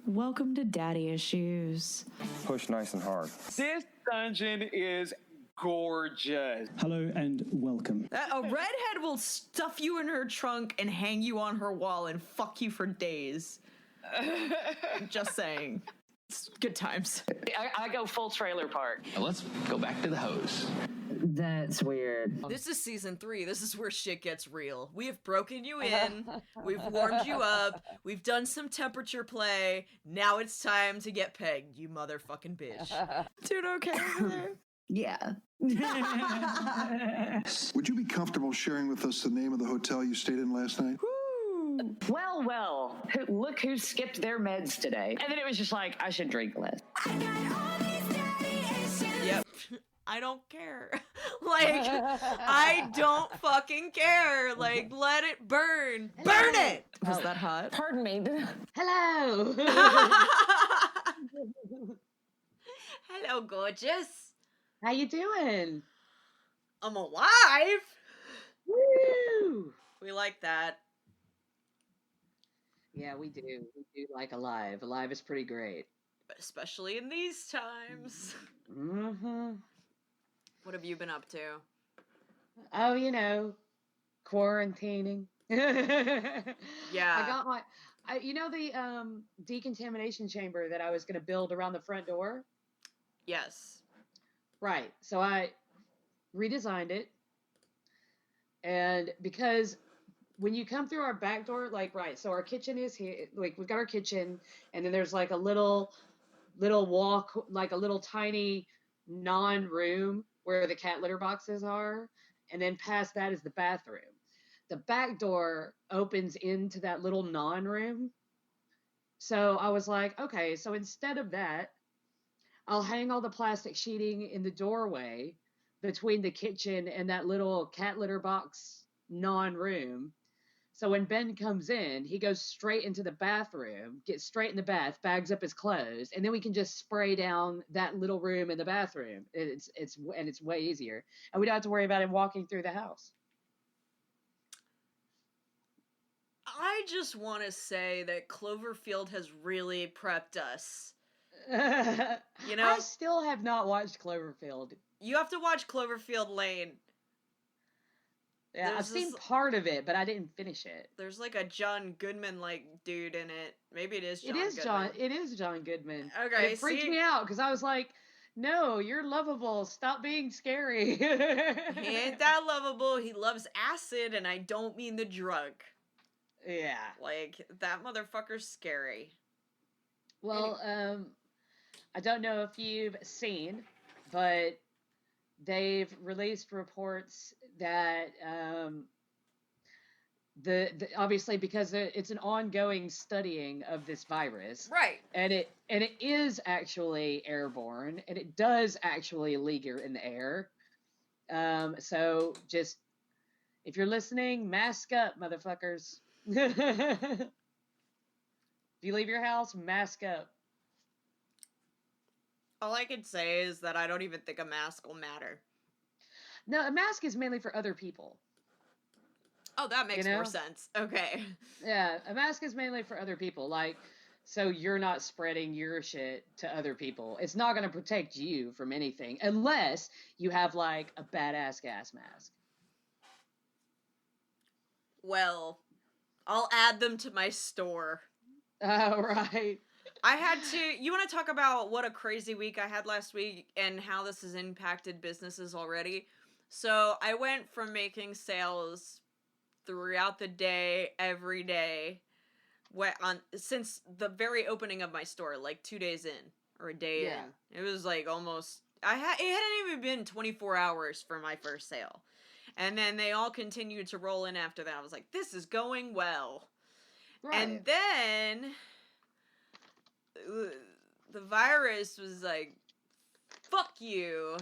Welcome to Daddy Issues. Push nice and hard. This dungeon is gorgeous. Hello and welcome. A redhead will stuff you in her trunk and hang you on her wall and fuck you for days. Just saying. It's good times. I go full trailer park. Now let's go back to the hose. That's weird. This is season 3. This is where shit gets real. We have broken you in. We've warmed you up. We've done some temperature play. Now it's time to get pegged, you motherfucking bitch. Dude, okay over there? Yeah. Would you be comfortable sharing with us the name of the hotel you stayed in last night? Well, look who skipped their meds today. And then it was just like, I should drink less. Yep. I don't care. Like, I don't fucking care. Like, let it burn. Burn it! Was that hot? Pardon me. Hello. Hello, gorgeous. How you doing? I'm alive. Woo! We like that. Yeah, we do. We do like Alive. Alive is pretty great. Especially in these times. Mm-hmm. What have you been up to? Oh, you know, quarantining. Yeah. I got my, the decontamination chamber that I was going to build around the front door? Yes. Right. So I redesigned it. And because when you come through our back door, so our kitchen is here, we've got our kitchen, and then there's like a little walk, like a little tiny non-room where the cat litter boxes are, and then past that is the bathroom. The back door opens into that little non-room. So I was like, okay, so instead of that, I'll hang all the plastic sheeting in the doorway between the kitchen and that little cat litter box non-room. So when Ben comes in, he goes straight into the bathroom, gets straight in the bath, bags up his clothes, and then we can just spray down that little room in the bathroom. It's way easier, and we don't have to worry about him walking through the house. I just want to say that Cloverfield has really prepped us. You know, I still have not watched Cloverfield. You have to watch Cloverfield Lane. Yeah, I've seen part of it, but I didn't finish it. There's like a John Goodman like dude in it. Maybe it is John Goodman. Goodman. It is John Goodman. Okay, it freaked me out because I was like, no, you're lovable. Stop being scary. He ain't that lovable. He loves acid, and I don't mean the drug. Yeah. Like, that motherfucker's scary. Well, I don't know if you've seen, but they've released reports that the obviously because it's an ongoing studying of this virus, right? And it is actually airborne, and it does actually linger in the air. So just if you're listening, mask up, motherfuckers. If you leave your house, mask up. All I can say is that I don't even think a mask will matter. No, a mask is mainly for other people. Oh, that makes more sense. Okay. Yeah, a mask is mainly for other people. Like, so you're not spreading your shit to other people. It's not going to protect you from anything unless you have, like, a badass gas mask. Well, I'll add them to my store. Oh, right. I had to... You want to talk about what a crazy week I had last week and how this has impacted businesses already? So I went from making sales throughout the day, every day, since the very opening of my store, like 2 days in, or a day in. It was like almost... It hadn't even been 24 hours for my first sale. And then they all continued to roll in after that. I was like, this is going well. Right. And then... the virus was like, fuck you.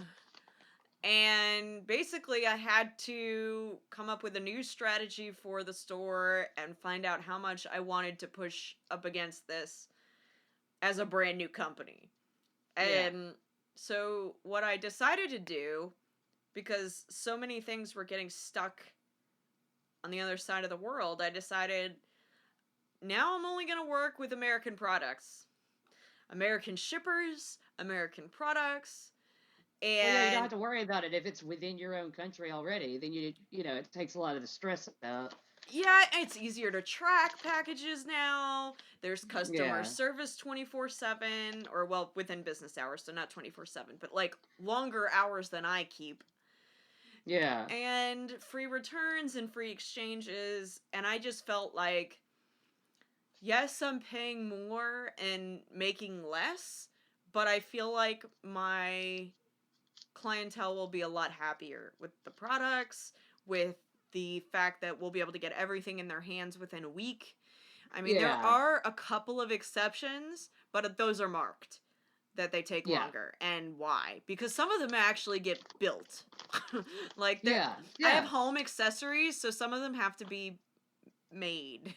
And basically I had to come up with a new strategy for the store and find out how much I wanted to push up against this as a brand new company. And so what I decided to do, because so many things were getting stuck on the other side of the world, I decided now I'm only going to work with American products. American shippers, American products, Well, yeah, you don't have and to worry about it if it's within your own country already. Then it takes a lot of the stress out. yeah, it's easier to track packages now. There's customer Yeah. service 24/7, or well, within business hours, so not 24/7, but like longer hours than I keep. Yeah. And free returns and free exchanges, and I just felt like, yes, I'm paying more and making less, but I feel like my clientele will be a lot happier with the products, with the fact that we'll be able to get everything in their hands within a week. I mean, there Yeah. are a couple of exceptions, but those are marked that they take Yeah. longer. And why? Because some of them actually get built. Like, Yeah. I have Yeah. home accessories, so some of them have to be made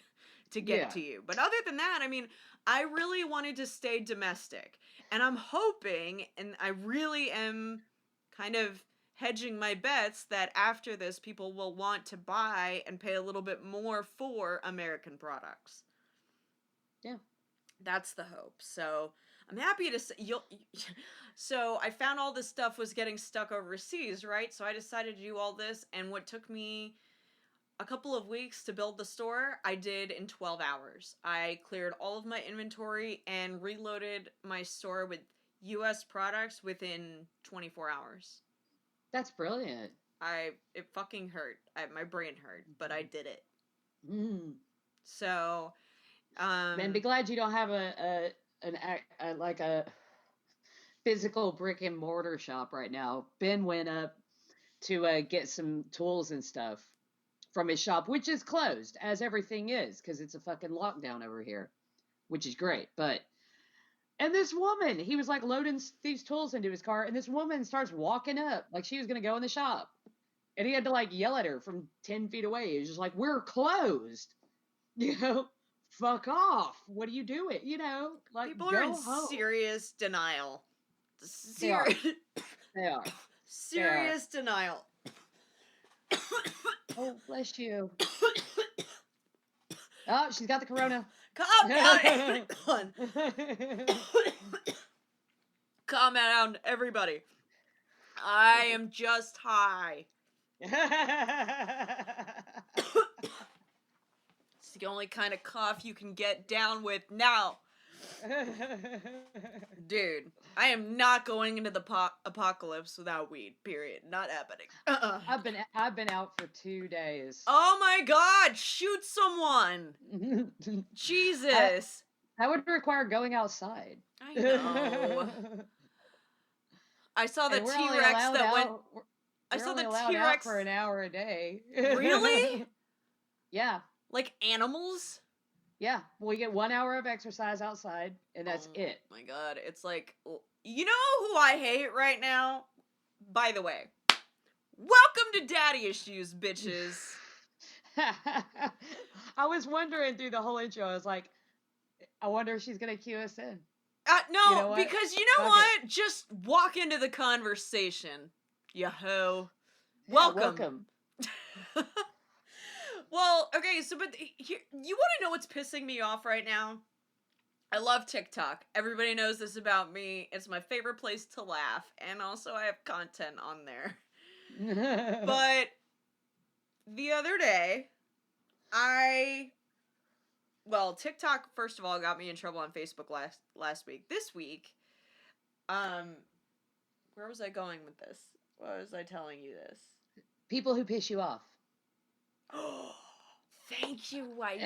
to get Yeah. to you. But other than that, I mean, I really wanted to stay domestic. And I'm hoping, and I really am kind of hedging my bets, that after this, people will want to buy and pay a little bit more for American products. Yeah. That's the hope. So I'm happy to say so I found all this stuff was getting stuck overseas, right? So I decided to do all this, and what took me a couple of weeks to build the store, I did in 12 hours. I cleared all of my inventory and reloaded my store with US products within 24 hours. That's brilliant. It fucking hurt. My brain hurt, but I did it. Mm. So, Man, be glad you don't have like a physical brick and mortar shop right now. Ben went up to get some tools and stuff from his shop, which is closed, as everything is, because it's a fucking lockdown over here, which is great. And this woman, he was like loading these tools into his car, and this woman starts walking up like she was going to go in the shop. And he had to like yell at her from 10 feet away. He was just like, "We're closed." Fuck off. What are you doing? Like, people go are in home. serious denial. They are. They are. Serious denial. Oh, bless you. Oh, she's got the corona. Calm down, everyone. Calm down, everybody. I am just high. It's the only kind of cough you can get down with now. Dude, I am not going into the apocalypse without weed, period. Not happening. I've been out for 2 days. Oh my god, shoot someone. Jesus. That would require going outside. I know. I saw the And we're only T-Rex allowed that went. out- I we're saw only the allowed out T-Rex. for an hour a day. Really? Yeah. Like animals? Yeah. We get 1 hour of exercise outside, and that's it. Oh my god, it's like, you know who I hate right now? By the way, welcome to Daddy Issues, bitches. I was wondering through the whole intro, I was like, I wonder if she's going to cue us in. No, You know what? because you know Fuck what? Just walk into the conversation, you hoe. Yeah, Welcome. Well, okay, so but here, you want to know what's pissing me off right now? I love TikTok. Everybody knows this about me. It's my favorite place to laugh, and also I have content on there. But the other day, TikTok first of all got me in trouble on Facebook last week. This week, where was I going with this? Why was I telling you this? People who piss you off. Thank you, wifey.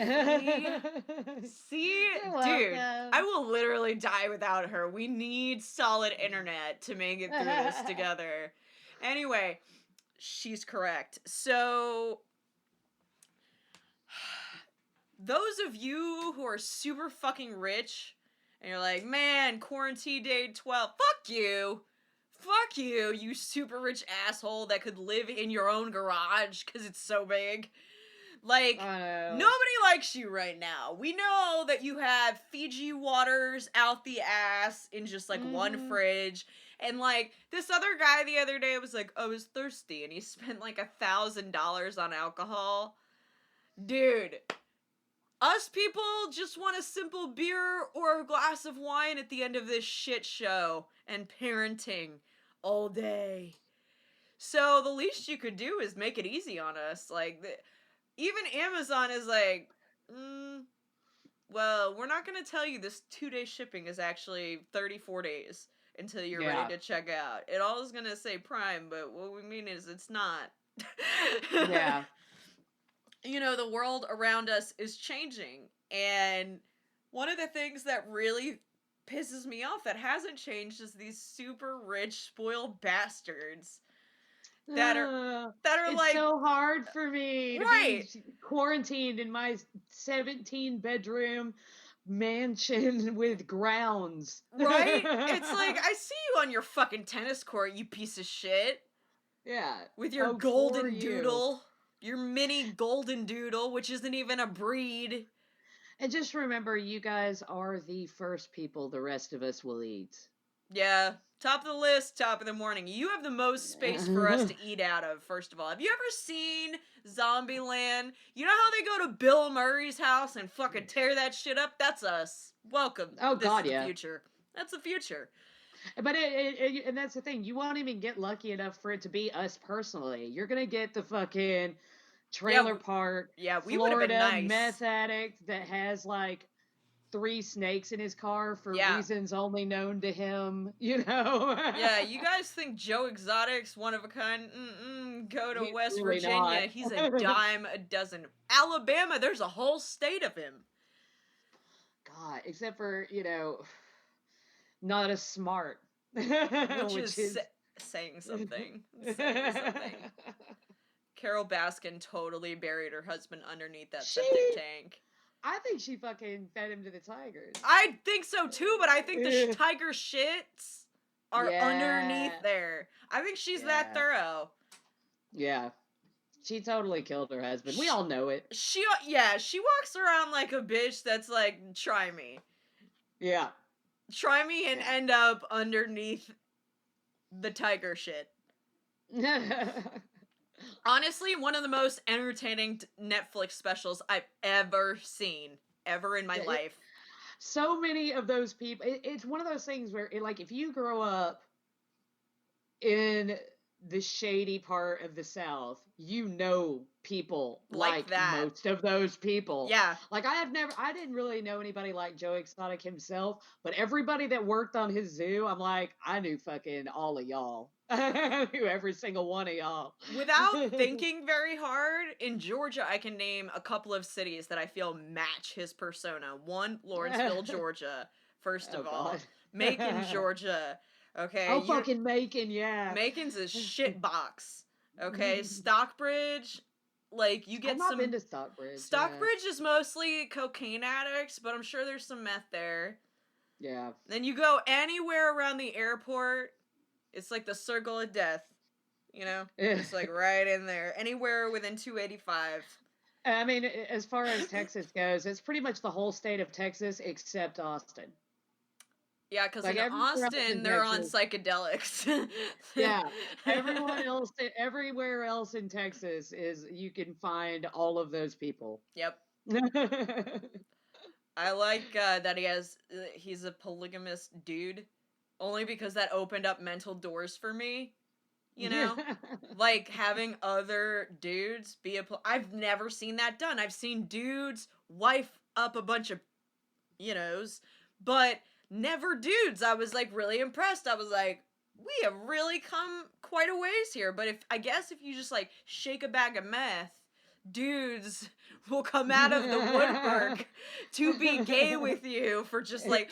See, You're dude, welcome. I will literally die without her. We need solid internet to make it through this together. Anyway, she's correct. So, those of you who are super fucking rich, and you're like, man, quarantine day 12, fuck you. Fuck you, you super rich asshole that could live in your own garage because it's so big. Like, nobody likes you right now. We know that you have Fiji waters out the ass in just, like, one fridge. And, like, this other guy the other day was like, I was thirsty, and he spent, like, $1,000 on alcohol. Dude, Us people just want a simple beer or a glass of wine at the end of this shit show and parenting all day. So the least you could do is make it easy on us. Like, even Amazon is like, well, we're not going to tell you this 2-day shipping is actually 34 days until you're ready to check out. It all is going to say Prime, but what we mean is it's not. Yeah. You know, the world around us is changing. And one of the things that really pisses me off that hasn't changed is these super rich, spoiled bastards that are It's like, so hard for me to right, be quarantined in my 17-bedroom mansion with grounds. right? It's like, I see you on your fucking tennis court, you piece of shit. Yeah. With your for golden you. doodle. Your mini golden doodle, which isn't even a breed. And just remember, you guys are the first people the rest of us will eat. Yeah. Top of the list, top of the morning. You have the most space for us to eat out of, first of all. Have you ever seen Zombieland? You know how they go to Bill Murray's house and fucking tear that shit up? That's us. Welcome. Oh, this God, is the yeah. future. That's the future. But and that's the thing. You won't even get lucky enough for it to be us personally. You're going to get the fucking trailer park, we would have been Florida nice. meth addict that has like 3 snakes in his car for reasons only known to him, you know? Yeah, you guys think Joe Exotic's one of a kind? Go to He's West really Virginia. not. He's a dime a dozen. Alabama, there's a whole state of him. God, except for, you know, not as smart. Which is saying something. Saying something. Carol Baskin totally buried her husband underneath that septic tank. I think she fucking fed him to the tigers. I think so too, but I think the tiger shits are underneath there. I think she's that thorough. Yeah. She totally killed her husband. We all know it. She walks around like a bitch that's like, try me. Yeah. Try me and end up underneath the tiger shit. Honestly, one of the most entertaining Netflix specials I've ever seen, ever in my life. So many of those people, it's one of those things where, like, if you grow up in the shady part of the South, you know people like that. most of those people. Yeah. Like, I didn't really know anybody like Joe Exotic himself, but everybody that worked on his zoo, I'm like, I knew fucking all of y'all. I knew every single one of y'all. Without thinking very hard, in Georgia, I can name a couple of cities that I feel match his persona. One, Lawrenceville, Georgia, first of all. God. Macon, Georgia. Okay. Oh, fucking Macon, yeah. Macon's a shit box. Okay. Stockbridge, like, you get I've not been to Stockbridge. Stockbridge is mostly cocaine addicts, but I'm sure there's some meth there. Yeah. Then you go anywhere around the airport, it's like the circle of death. You know? It's like right in there. Anywhere within 285. I mean, as far as Texas goes, it's pretty much the whole state of Texas except Austin. Yeah, because like in Austin, they're on psychedelics. Yeah. Everywhere else in Texas is, you can find all of those people. Yep. I like that he's a polygamous dude, only because that opened up mental doors for me. You know, like having other dudes be I've never seen that done. I've seen dudes wife up a bunch of, but never dudes. I was like really impressed. I was like, we have really come quite a ways here. But I guess if you just like shake a bag of meth, dudes will come out of the woodwork to be gay with you for just like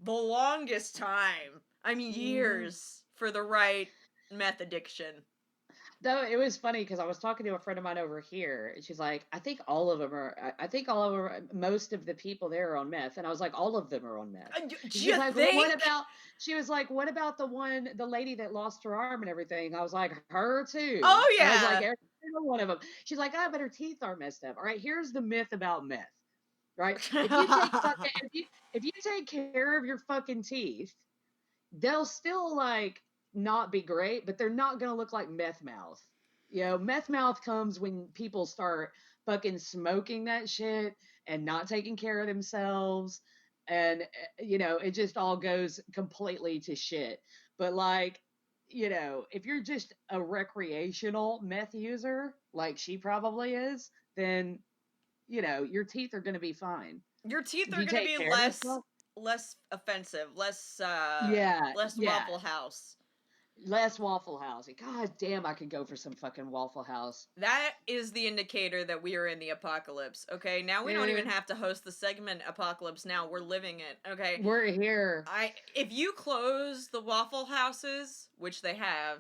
the longest time. I mean, years for the right meth addiction. Though it was funny because I was talking to a friend of mine over here, and she's like, I think all of them are, most of the people there are on meth. And I was like, all of them are on meth. She was like, well, she was like, what about the lady that lost her arm and everything? I was like, her too. Oh, yeah. I was like, every single one of them. She's like, but her teeth are messed up. All right, here's the myth about meth, right? If you take care of your fucking teeth, they'll still like not be great, but they're not gonna look like meth mouth. Meth mouth comes when people start fucking smoking that shit and not taking care of themselves. And, it just all goes completely to shit. But, like, if you're just a recreational meth user, like she probably is, then, your teeth are going to be fine. Your teeth If are you gonna take be care of yourself. less offensive, Yeah, less yeah. Waffle House. Less Waffle House. God damn, I could go for some fucking Waffle House. That is the indicator that we are in the apocalypse. Okay, now we don't even Dude, have to host the segment Apocalypse. Now we're living it. Okay, we're here. if you close the Waffle Houses, which they have,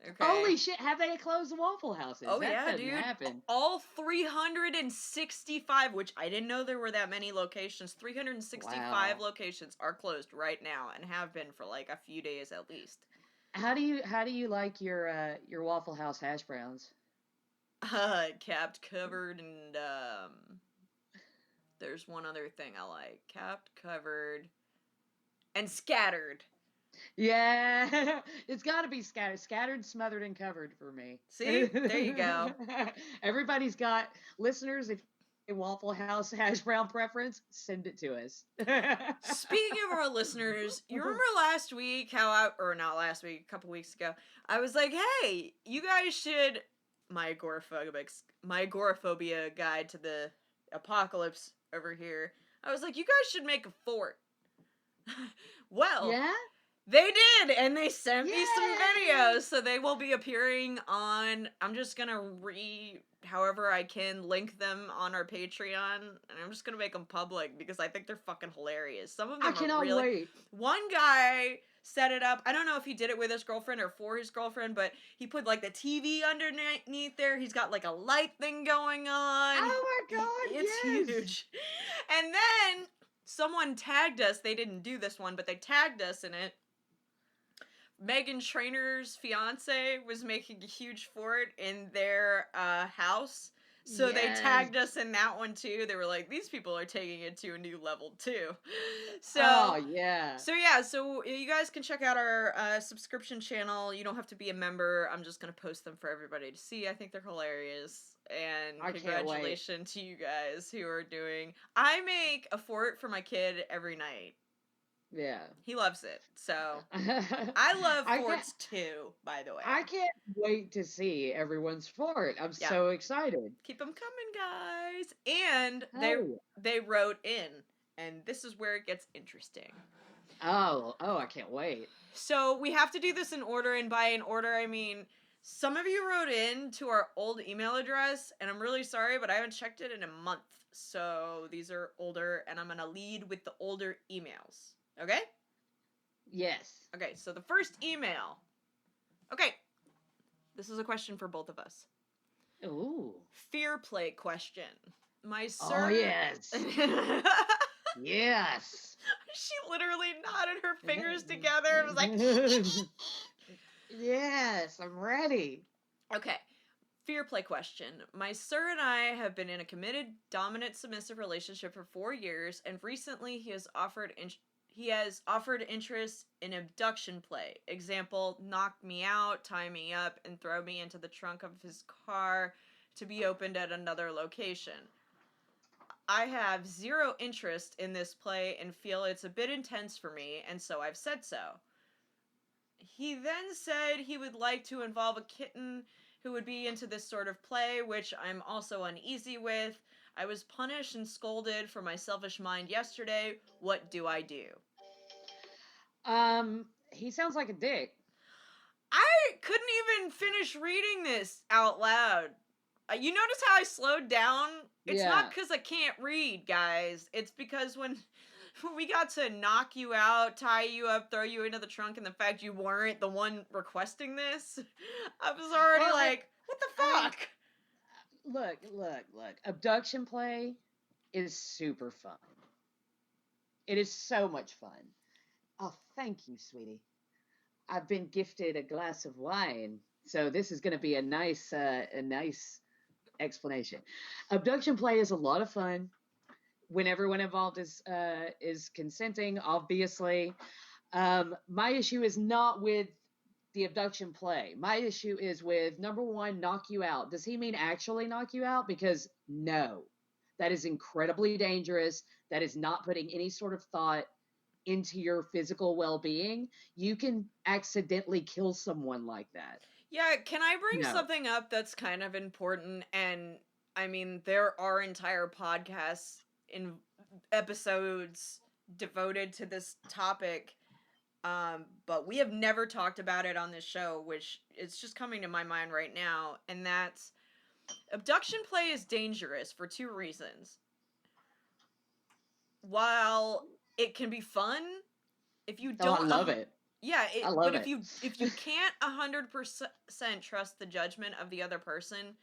okay. Holy shit, have they closed the Waffle Houses? Oh That yeah, doesn't dude. happen. All 365, which I didn't know there were that many locations. 365 Wow. locations are closed right now and have been for like a few days at least. How do you like your Waffle House hash browns? Capped, covered, and there's one other thing I like. Capped, covered, and scattered. Yeah, it's got to be scattered, smothered, and covered for me. See? There you go. Everybody's got listeners. If a Waffle House hash brown preference, send it to us. Speaking of our listeners, you remember last week or not last week, a couple weeks ago, I was like, hey, you guys should, my agoraphobia guide to the apocalypse over here. I was like, you guys should make a fort. Well, Yeah. they did, and they sent me some Yay! videos, so they will be appearing on, I'm just gonna however I can, link them on our Patreon, and I'm just gonna make them public, because I think they're fucking hilarious. Some of them I cannot really... wait. One guy set it up, I don't know if he did it with his girlfriend or for his girlfriend, but he put, like, the TV underneath there, he's got, like, a light thing going on. Oh my god, It's yes! huge. And then, someone tagged us, they didn't do this one, but they tagged us in it. Megan Trainor's fiance was making a huge fort in their house. So they Yes. tagged us in that one too. They were like, these people are taking it to a new level too. So Oh yeah. so you guys can check out our subscription channel. You don't have to be a member. I'm just gonna post them for everybody to see. I think they're hilarious. And I can't wait. congratulations to you guys who are doing. I make a fort for my kid every night. Yeah. He loves it. So I love forts too, by the way. I can't wait to see everyone's fort. I'm Yeah. so excited. Keep them coming, guys. And Oh. they wrote in, and this is where it gets interesting. Oh, I can't wait. So we have to do this in order, and by in order, I mean some of you wrote in to our old email address, and I'm really sorry, but I haven't checked it in a month. So these are older, and I'm going to lead with the older emails. Okay? Yes. Okay, so the first email. Okay. This is a question for both of us. Ooh. Fear play question. My Oh sir. yes. Yes. She literally nodded her fingers together and was like, Yes, I'm ready. okay. Fear play question. My sir and I have been in a committed, dominant, submissive relationship for 4 years, and recently he has offered interest in abduction play. Example, knock me out, tie me up, and throw me into the trunk of his car to be opened at another location. I have zero interest in this play and feel it's a bit intense for me, and so I've said so. He then said he would like to involve a kitten who would be into this sort of play, which I'm also uneasy with. I was punished and scolded for my selfish mind yesterday. What do I do? He sounds like a dick. I couldn't even finish reading this out loud. You notice how I slowed down? It's not because I can't read, guys. It's because when we got to knock you out, tie you up, throw you into the trunk, and the fact you weren't the one requesting this, I was already what the fuck? Look. Abduction play is super fun. It is so much fun. Oh, thank you, sweetie. I've been gifted a glass of wine, so this is going to be a nice explanation. Abduction play is a lot of fun when everyone involved is consenting, obviously. My issue is not with the abduction play. My issue is with, number one, knock you out. Does he mean actually knock you out? Because no. That is incredibly dangerous. That is not putting any sort of thought into your physical well-being. You can accidentally kill someone like that. Yeah, can I bring No. something up that's kind of important? And I mean, there are entire podcasts in episodes devoted to this topic. But we have never talked about it on this show, which is just coming to my mind right now, and that's abduction play is dangerous for two reasons. While it can be fun, if you Oh, don't, I love it. yeah, I but love it. if you can't 100% trust the judgment of the other person,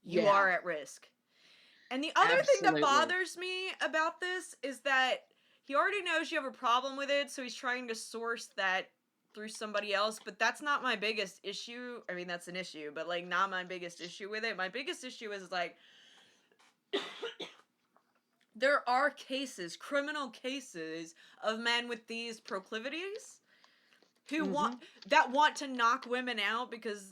you Yeah. are at risk. And the other thing that Absolutely. bothers me about this is that he already knows you have a problem with it, so he's trying to source that through somebody else, but that's not my biggest issue. I mean, that's an issue, but like not my biggest issue with it. My biggest issue is like there are cases, criminal cases of men with these proclivities who want to knock women out because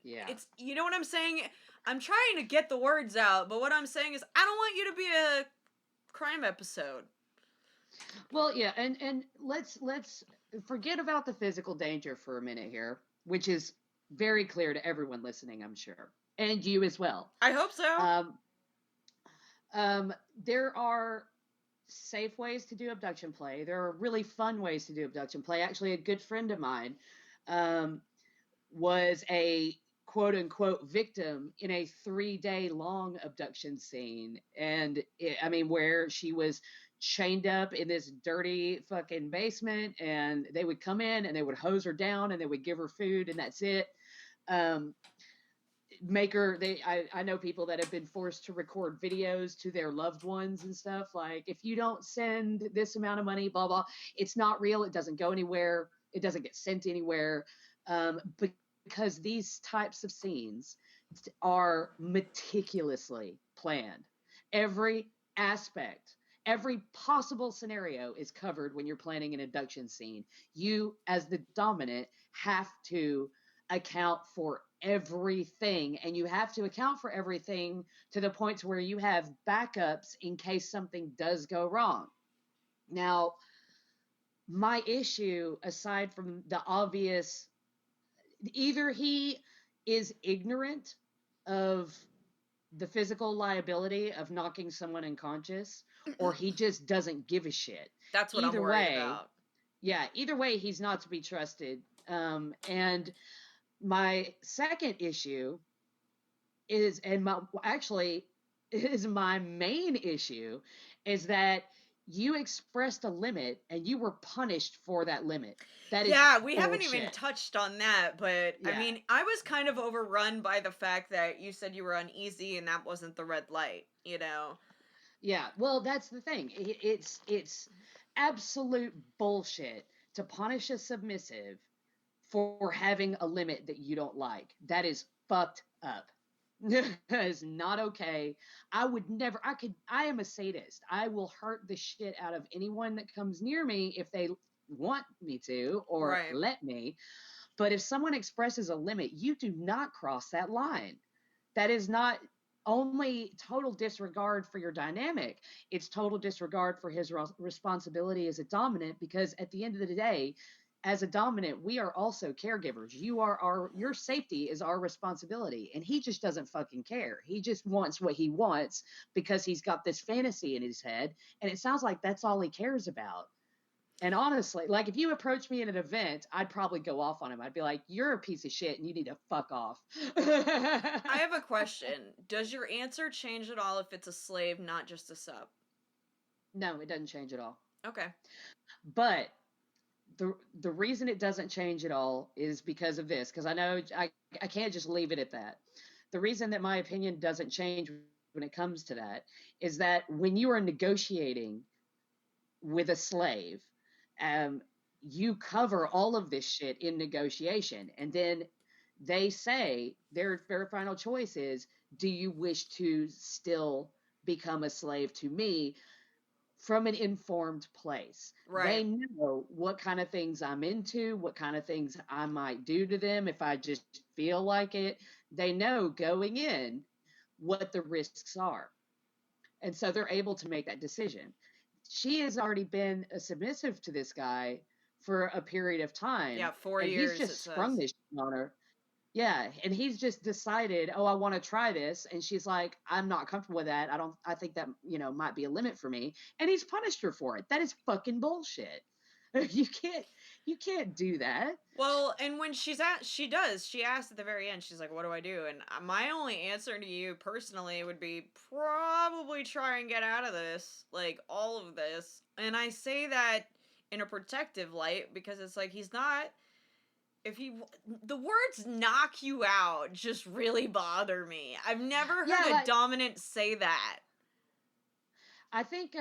Yeah. it's, you know what I'm saying? I'm trying to get the words out, but what I'm saying is I don't want you to be a crime episode. Well, yeah, and let's forget about the physical danger for a minute here, which is very clear to everyone listening, I'm sure, and you as well. I hope so. There are safe ways to do abduction play. There are really fun ways to do abduction play. Actually, a good friend of mine was a quote unquote victim in a 3-day long abduction scene. And I mean, where she was chained up in this dirty fucking basement, and they would come in and they would hose her down and they would give her food, and that's it. I know people that have been forced to record videos to their loved ones and stuff, like, if you don't send this amount of money, blah blah, it's not real, it doesn't go anywhere, it doesn't get sent anywhere, because these types of scenes are meticulously planned. Every aspect, every possible scenario is covered when you're planning an abduction scene. You, as the dominant, have to account for everything, and you have to account for everything to the point to where you have backups in case something does go wrong. Now, my issue, aside from the obvious, either he is ignorant of the physical liability of knocking someone unconscious, or he just doesn't give a shit. That's what Either I'm worried way, about. Yeah, either way, he's not to be trusted. And my second issue is, and actually is my main issue, is that you expressed a limit and you were punished for that limit. That is Yeah, we haven't even bullshit. touched on that, but I Yeah. mean, I was kind of overrun by the fact that you said you were uneasy and that wasn't the red light, you know? Yeah, well, that's the thing. It's absolute bullshit to punish a submissive for having a limit that you don't like. That is fucked up. That is not okay. I would never, I am a sadist. I will hurt the shit out of anyone that comes near me if they want me to or Right. let me. But if someone expresses a limit, you do not cross that line. That is not only total disregard for your dynamic, it's total disregard for his responsibility as a dominant, because at the end of the day, as a dominant, we are also caregivers. Your safety is our responsibility, and he just doesn't fucking care. He just wants what he wants because he's got this fantasy in his head, and it sounds like that's all he cares about. And honestly, like, if you approach me at an event, I'd probably go off on him. I'd be like, "You're a piece of shit and you need to fuck off." I have a question. Does your answer change at all if it's a slave, not just a sub? No, it doesn't change at all. Okay. But the reason it doesn't change at all is because of this, because I know I can't just leave it at that. The reason that my opinion doesn't change when it comes to that is that when you are negotiating with a slave, you cover all of this shit in negotiation, and then they say their final choice is, do you wish to still become a slave to me, from an informed place. Right. They know what kind of things I'm into, what kind of things I might do to them if I just feel like it. They know going in what the risks are. And so they're able to make that decision. She has already been a submissive to this guy for a period of time. Yeah, 4 and he's years, it just sprung says. this shit on her. Yeah, and he's just decided, oh, I want to try this, and she's like, I'm not comfortable with that. I think that might be a limit for me, and he's punished her for it. That is fucking bullshit. You can't do that. Well, and when she asks at the very end, she's like, what do I do? And my only answer to you personally would be probably try and get out of this, like all of this. And I say that in a protective light because it's like he's not. The words knock you out just really bother me. I've never heard Yeah, a dominant say that. I think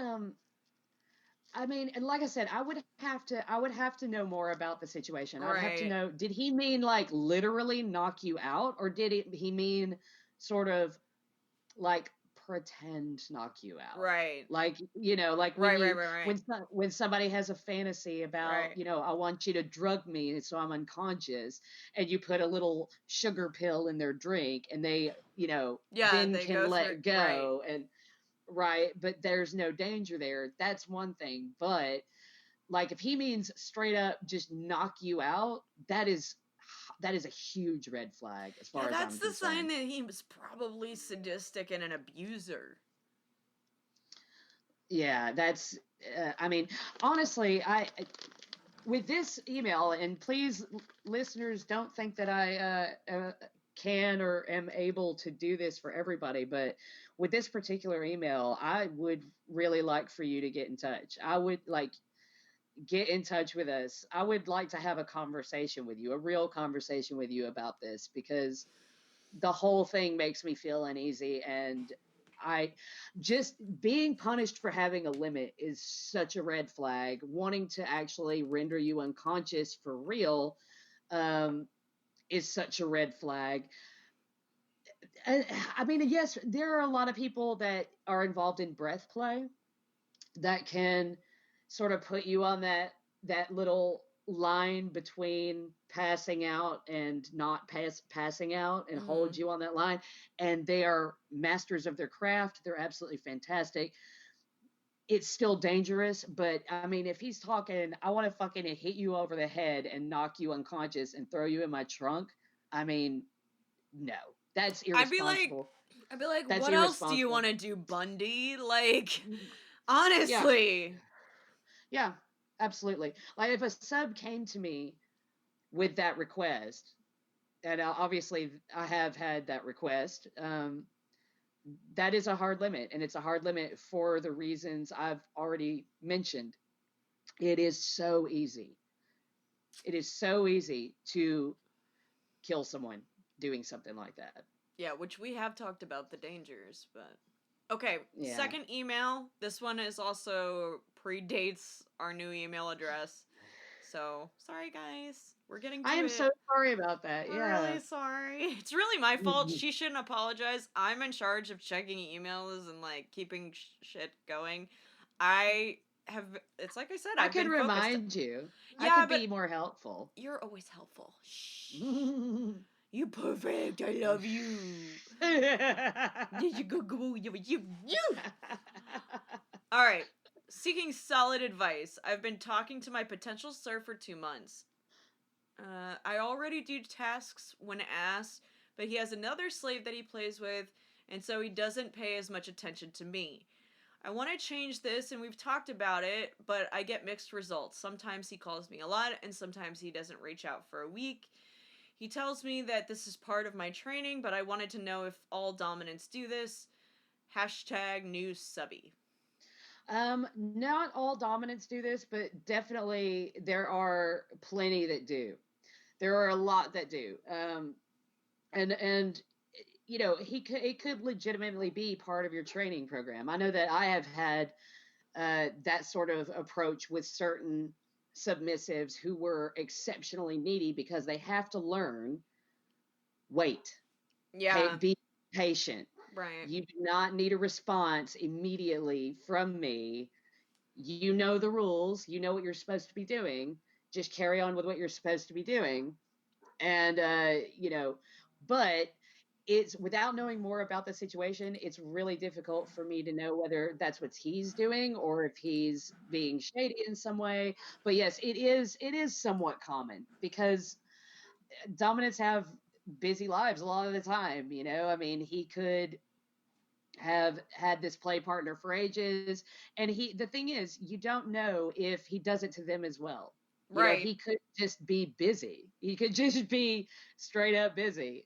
I mean, and like I said, I would have to know more about the situation. I'd have to Right. know, did he mean like literally knock you out, or did he mean sort of like pretend knock you out? Right. Like, like Right. when somebody has a fantasy about, Right. I want you to drug me so I'm unconscious, and you put a little sugar pill in their drink, and they, Yeah, then they can go through. let Right. go. And right, but there's no danger there. That's one thing. But like, if he means straight up just knock you out, that is a huge red flag as Yeah, far as that's I'm the sign concerned. that he was probably sadistic and an abuser. Yeah, that's. I mean, honestly, with this email, and please, listeners, don't think that I can or am able to do this for everybody, but with this particular email, I would really like for you to get in touch. I would like get in touch with us. I would like to have a conversation with you, a real conversation with you about this, because the whole thing makes me feel uneasy. And I just being punished for having a limit is such a red flag. Wanting to actually render you unconscious for real um, is such a red flag. I mean, yes, there are a lot of people that are involved in breath play that can sort of put you on that little line between passing out and not passing out, and hold Mm. you on that line, and they are masters of their craft. They're absolutely fantastic. It's still dangerous, but I mean, if he's talking, I want to fucking hit you over the head and knock you unconscious and throw you in my trunk, I mean, no, that's I'd be like, irresponsible. I'd be like, That's what else do you irresponsible. want to do, Bundy? Like, Yeah, honestly. yeah, absolutely. Like, if a sub came to me with that request, and obviously I have had that request, that is a hard limit, and it's a hard limit for the reasons I've already mentioned. It is so easy. It is so easy to kill someone doing something like that. Yeah, which we have talked about the dangers, but okay, Yeah. second email. This one is also predates our new email address. So, sorry guys. We're getting to I am it. so sorry about that. We're Yeah. really sorry. It's really my fault. She shouldn't apologize. I'm in charge of checking emails and like keeping shit going. I have it's like I said, I I've could been focused. remind you. I Yeah, could but be more helpful. you're always helpful. Shh. You perfect. I love you. All right. Seeking solid advice. I've been talking to my potential sir for 2 months. I already do tasks when asked, but he has another slave that he plays with, and so he doesn't pay as much attention to me. I want to change this, and we've talked about it, but I get mixed results. Sometimes he calls me a lot, and sometimes he doesn't reach out for a week. He tells me that this is part of my training, but I wanted to know if all dominants do this. Hashtag new subby. Not all dominants do this, but definitely there are plenty that do. There are a lot that do. And it could legitimately be part of your training program. I know that I have had that sort of approach with certain submissives who were exceptionally needy, because they have to learn, wait, Yeah, be patient. right. You do not need a response immediately from me. You know the rules. You know what you're supposed to be doing. Just carry on with what you're supposed to be doing. And, but it's without knowing more about the situation, it's really difficult for me to know whether that's what he's doing or if he's being shady in some way. But yes, it is somewhat common because dominants have busy lives a lot of the time, you know. I mean, he could have had this play partner for ages, and the thing is, you don't know if he does it to them as well. You know, Right. he could just be busy. He could just be straight up busy.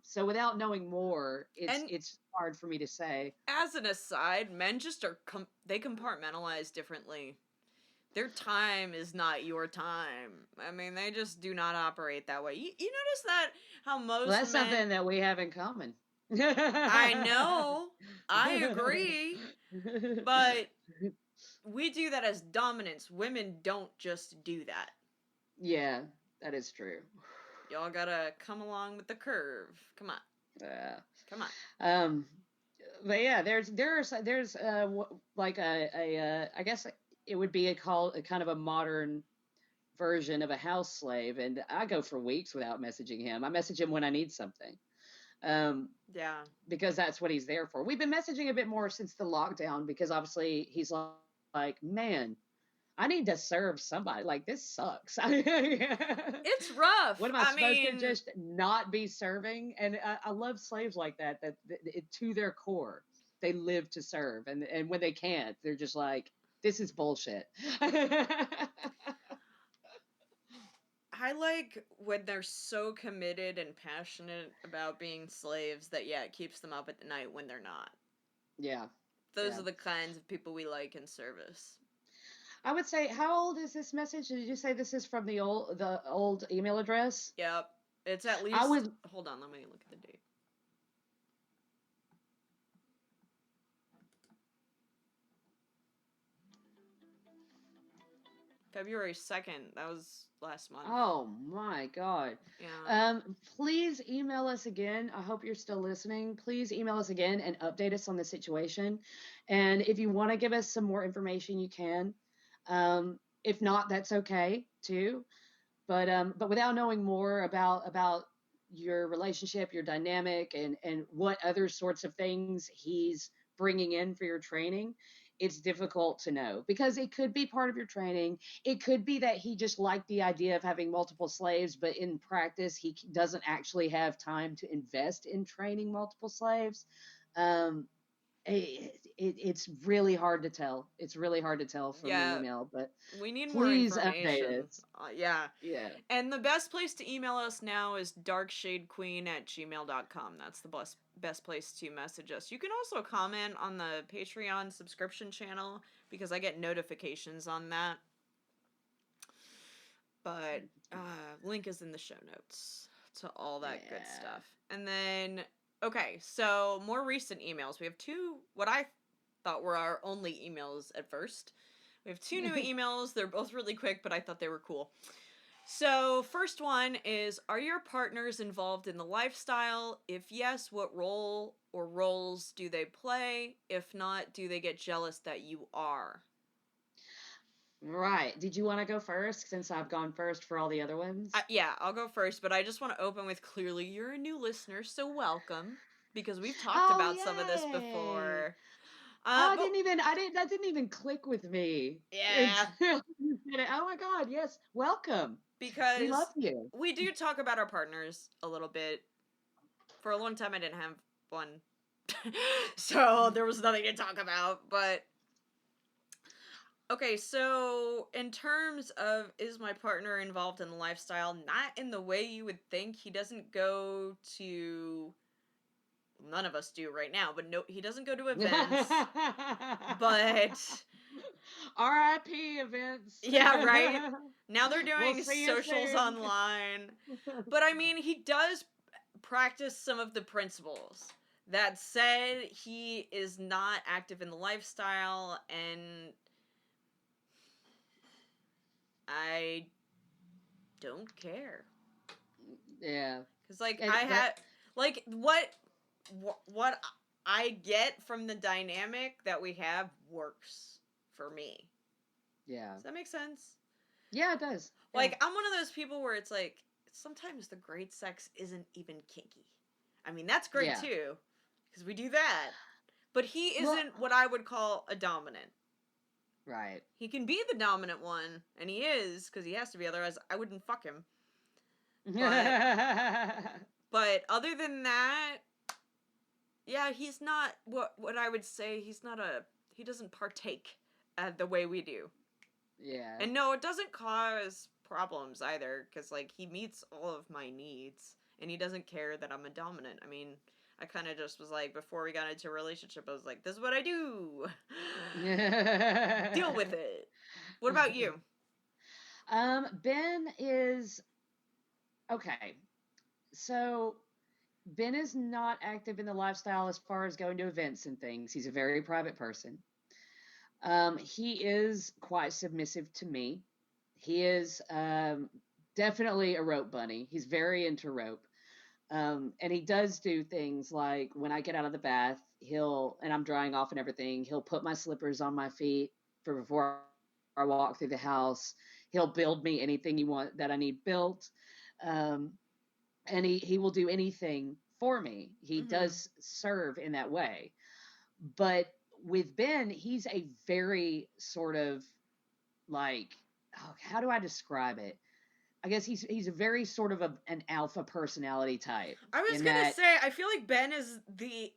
So without knowing more, it's And it's hard for me to say. as an aside, men just are they compartmentalize differently. Their time is not your time. I mean, they just do not operate that way. You notice that how Well, most that's men. something that we have in common. I know, I agree, but we do that as dominants. Women don't just do that. Yeah, that is true. Y'all gotta come along with the curve. Come on, Yeah. come on. Um, but yeah, there's like I guess it would be a kind of a modern version of a house slave, and I go for weeks without messaging him. I message him when I need something, um, Yeah. because that's what he's there for. We've been messaging a bit more since the lockdown because obviously he's like, man, I need to serve somebody. Like this sucks. It's rough. What am I I supposed to mean, just not be serving? And I love slaves like that. To their core, they live to serve, and when they can't, they're just like, this is bullshit. I like when they're so committed and passionate about being slaves that, yeah, it keeps them up at the night when they're not. Yeah, Those yeah. are the kinds of people we like in service. I would say, how old is this message? Did you say this is from the old email address? Yep. It's at I least. would. Hold on, let me look at the date. February 2nd. That was last month. Oh my God. Yeah. Please email us again. I hope you're still listening. Please email us again and update us on the situation. And if you want to give us some more information, you can. If not, that's okay too. But without knowing more about your relationship, your dynamic, and what other sorts of things he's bringing in for your training, it's difficult to know because it could be part of your training. It could be that he just liked the idea of having multiple slaves, but in practice, he doesn't actually have time to invest in training multiple slaves. Um, it's really hard to tell. It's really hard to tell from the Yeah. email, but We need more please update information. us. Yeah. Yeah. And the best place to email us now is darkshadequeen@gmail.com. That's the best place to message us. You can also comment on the Patreon subscription channel because I get notifications on that. But link is in the show notes to all that good Yeah. stuff. And then, okay, so more recent emails. We have two, what I thought were our only emails at first. We have two new emails. They're both really quick, but I thought they were cool. So, first one is, are your partners involved in the lifestyle? If yes, what role or roles do they play? If not, do they get jealous that you are? Right. Did you want to go first since I've gone first for all the other ones? Yeah, I'll go first, but I just want to open with, clearly you're a new listener, so welcome, because we've talked Oh, about some of this yay. before. Oh, But that didn't even click with me. yeah, You said it. Oh my God. Yes. Welcome. We love because you. we do talk about our partners a little bit. For a long time, I didn't have one, so there was nothing to talk about, but okay, so in terms of, is my partner involved in the lifestyle? Not in the way you would think. He doesn't go to, none of us do right now, but no, he doesn't go to events. But R.I.P. events. yeah, right. Now they're We'll doing see you socials soon. online. But I mean, he does practice some of the principles. That said, he is not active in the lifestyle, and I don't care. Yeah. Cause like And I that had, like what I get from the dynamic that we have works for me. Yeah. Does that make sense? Yeah, it does. Yeah. Like I'm one of those people where it's like sometimes the great sex isn't even kinky. I mean, that's great Yeah. too, because we do that. But he Well- isn't what I would call a dominant. Right. He can be the dominant one, and he is, because he has to be, otherwise I wouldn't fuck him. But other than that, yeah, he's not what I would say. He doesn't partake the way we do. Yeah. And no, it doesn't cause problems either, because like he meets all of my needs, and he doesn't care that I'm a dominant. I mean, I kind of just was like, before we got into a relationship, I was like, this is what I do. Deal with it. What about you? Ben is okay. So Ben is not active in the lifestyle as far as going to events and things. He's a very private person. He is quite submissive to me. He is definitely a rope bunny. He's very into rope. And he does do things like when I get out of the bath, and I'm drying off and everything, he'll put my slippers on my feet for before I walk through the house. He'll build me anything you want that I need built. Um, and he will do anything for me. He does serve in that way. But with Ben, he's a very sort of like, how do I describe it? I guess he's a very sort of an alpha personality type. I was gonna say, I feel like Ben is the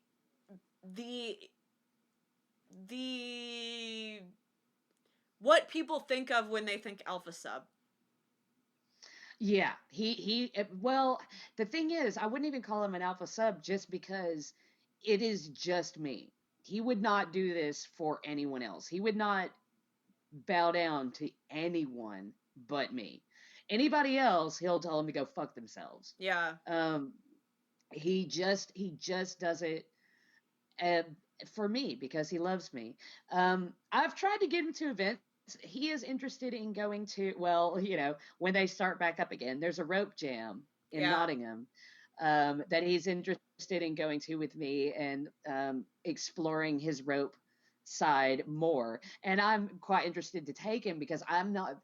what people think of when they think alpha sub. Yeah, well, the thing is, I wouldn't even call him an alpha sub just because it is just me. He would not do this for anyone else. He would not bow down to anyone but me. Anybody else, he'll tell them to go fuck themselves. Yeah. He just does it for me because he loves me. I've tried to get him to events. He is interested in going to, well, when they start back up again, there's a rope jam in Nottingham that he's interested in going to with me and exploring his rope side more. And I'm quite interested to take him because I'm not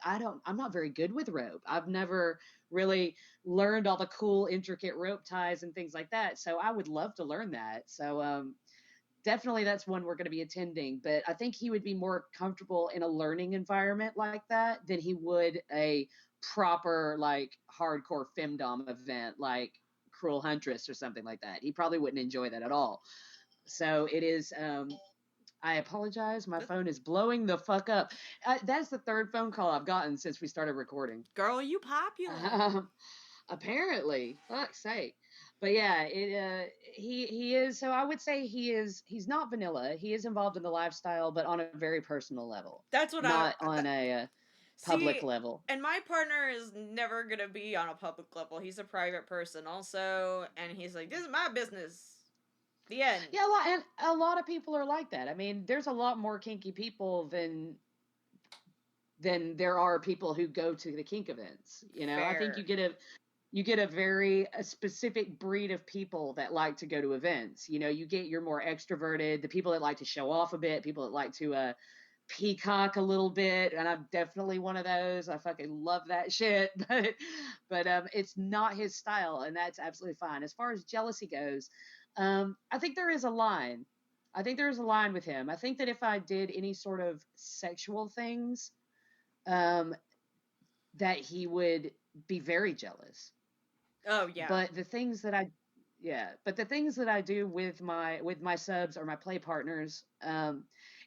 very good with rope. I've never really learned all the cool intricate rope ties and things like that. So I would love to learn that. So definitely that's one we're going to be attending, but I think he would be more comfortable in a learning environment like that than he would a proper like hardcore femdom event like Cruel Huntress or something like that. He probably wouldn't enjoy that at all. So it is I apologize. My phone is blowing the fuck up. That's the third phone call I've gotten since we started recording. Girl, you popular. Apparently, fuck's sake. But yeah, he is. So I would say he's not vanilla. He is involved in the lifestyle, but on a very personal level. That's what not on a public level. And my partner is never gonna be on a public level. He's a private person also, and he's like, this is my business. The end. Yeah, and a lot of people are like that. I mean, there's a lot more kinky people than there are people who go to the kink events. Fair. I think you get a very specific breed of people that like to go to events. You get your more extroverted, the people that like to show off a bit, people that like to peacock a little bit, and I'm definitely one of those. I fucking love that shit, but it's not his style, and that's absolutely fine. As far as jealousy goes, I think there is a line. I think there is a line with him. I think that if I did any sort of sexual things, that he would be very jealous. Oh yeah. But the things that I do with my subs or my play partners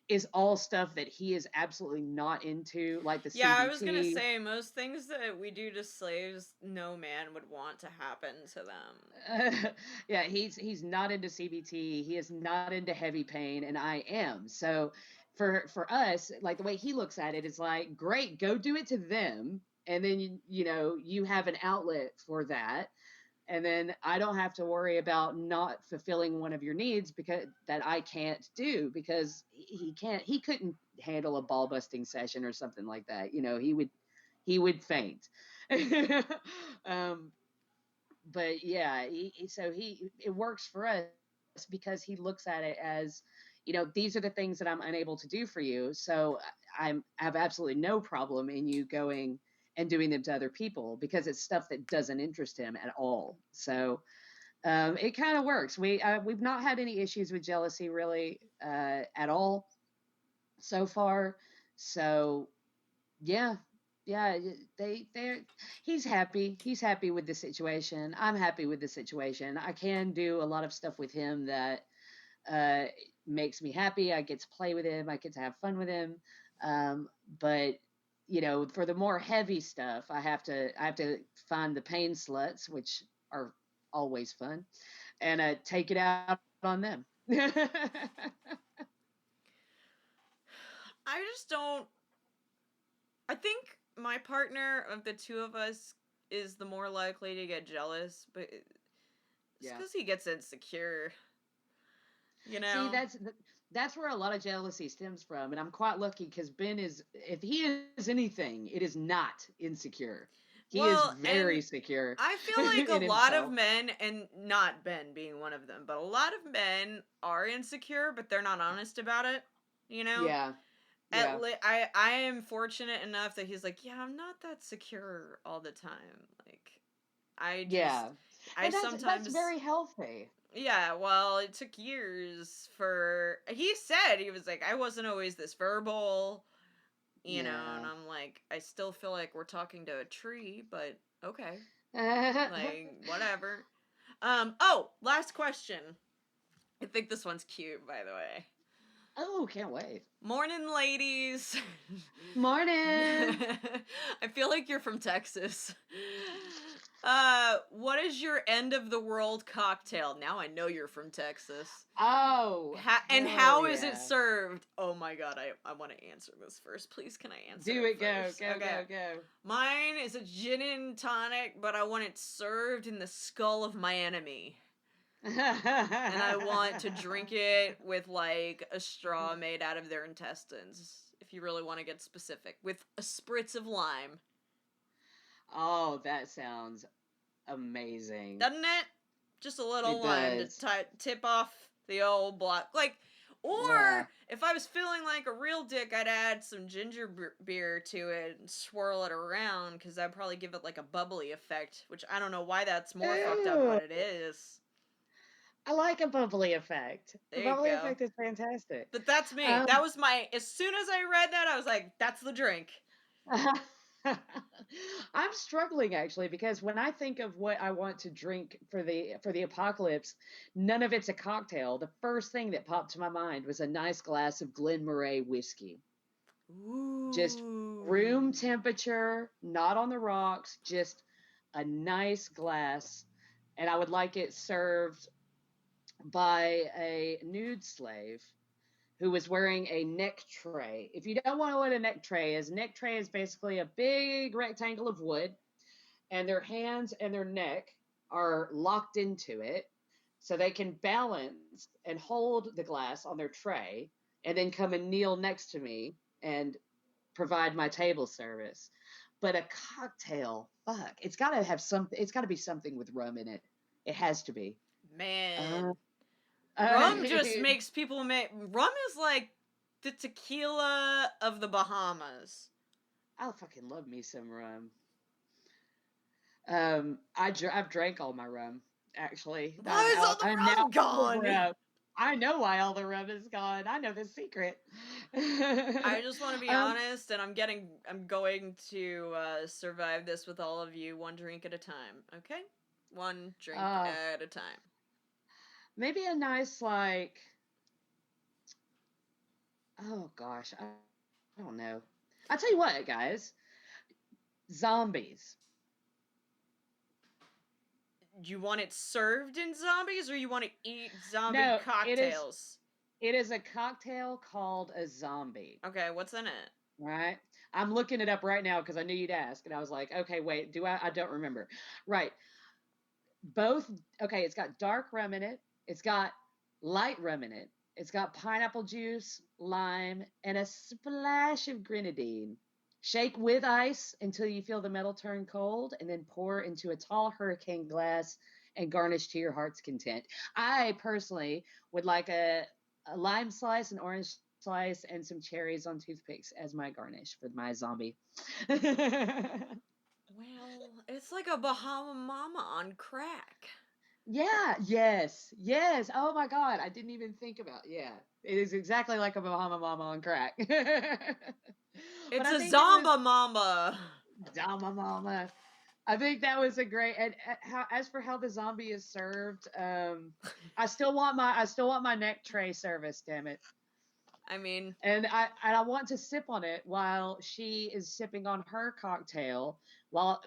is all stuff that he is absolutely not into, like the CBT. Yeah, I was gonna say most things that we do to slaves, no man would want to happen to them. Yeah, he's not into CBT. He is not into heavy pain, and I am. So for us, like the way he looks at it is like, great, go do it to them, and then you have an outlet for that. And then I don't have to worry about not fulfilling one of your needs because that I can't do because he couldn't handle a ball busting session or something like that. He would faint. But yeah, it works for us because he looks at it as, these are the things that I'm unable to do for you. So I have absolutely no problem in you going and doing them to other people because it's stuff that doesn't interest him at all. So It kind of works. We've not had any issues with jealousy really at all so far. So yeah, yeah, they're he's happy. He's happy with the situation. I'm happy with the situation. I can do a lot of stuff with him that uh, makes me happy. I get to play with him. I get to have fun with him. Um, but for the more heavy stuff, I have to find the pain sluts, which are always fun, and take it out on them. I just don't. I think my partner of the two of us is the more likely to get jealous, but it's Yeah. because he gets insecure. You See, know? that's where a lot of jealousy stems from, and I'm quite lucky because Ben is, if he is anything, it is not insecure. He is Well, very and secure I feel like in a lot of himself. men, and not Ben being one of them, but a lot of men are insecure, but they're not honest about it. You know? Yeah, yeah, I am fortunate enough that he's like, yeah, I'm not that secure all the time. Like, I just, yeah, I and that's sometimes, very healthy. yeah. Well, it took years for. He said he was like, I wasn't always this verbal, and Yeah. I'm like, I still feel like we're talking to a tree, but okay, like whatever. Oh, last question. I think this one's cute, by the way. Oh, can't wait. Morning, ladies. Morning. I feel like you're from Texas. What is your end of the world cocktail? Now I know you're from Texas. Oh, And hell how is yeah. it served? Oh my god, I want to answer this first. Please, can I answer Do it, go, first? go, Okay. go, Mine is a gin and tonic, but I want it served in the skull of my enemy. go. And I want to drink it with like a straw made out of their intestines, if you really want to get specific, with a spritz of lime. Oh, that sounds amazing. Doesn't it? Just a little It lime to does. tip off the old block. Like, Yeah. or if I was feeling like a real dick, I'd add some ginger beer to it and swirl it around, because that'd probably give it like a bubbly effect, which I don't know why that's more fucked up, Ooh, but it is. I like a bubbly effect. The There you bubbly go. effect is fantastic. But that's me. Um, That was my. As soon as I read that, I was like, that's the drink. I'm struggling actually because when I think of what I want to drink for the apocalypse, none of it's a cocktail. The first thing that popped to my mind was a nice glass of Glen Moray whiskey. Just Ooh. room temperature, not on the rocks, just a nice glass. And I would like it served by a nude slave who was wearing a neck tray. If you don't know what a neck tray is basically a big rectangle of wood, and their hands and their neck are locked into it so they can balance and hold the glass on their tray and then come and kneel next to me and provide my table service. But a cocktail, fuck, it's got to be something with rum in it. It has to be. Uh, Man. uh, Rum just makes people make. Rum is like the tequila of the Bahamas. I fucking love me some rum. I've drank all my rum. Actually, Why is all I'm the now rum out of gone? rum. I know why all the rum is gone. I know the secret. I just want to be um, honest, and I'm going to survive this with all of you, one drink at a time. Okay, one drink uh, at a time. maybe a nice like. Oh gosh, I don't know. I'll tell you what, guys. Zombies. You want it served in zombies, or you want to eat zombie No, cocktails? it is a cocktail called a zombie. Okay, what's in it? Right? I'm looking it up right now because I knew you'd ask, and I was like, okay, wait, do I don't remember. Right. Both okay, it's got dark rum in it, it's got light rum in it, it's got pineapple juice, lime, and a splash of grenadine. Shake with ice until you feel the metal turn cold, and then pour into a tall hurricane glass and garnish to your heart's content. I personally would like a lime slice, an orange slice, and some cherries on toothpicks as my garnish for my zombie. Well, it's like a Bahama Mama on crack. Yeah, yes, yes. Oh my God, I didn't even think about. Yeah, it is exactly like a Bahama Mama on crack. But It's I a think that was Zomba Mamba. Bahama Mama. I think that was a great. And how, as for how the zombie is served, I still want my neck tray service. Damn it. I mean, And I want to sip on it while she is sipping on her cocktail, while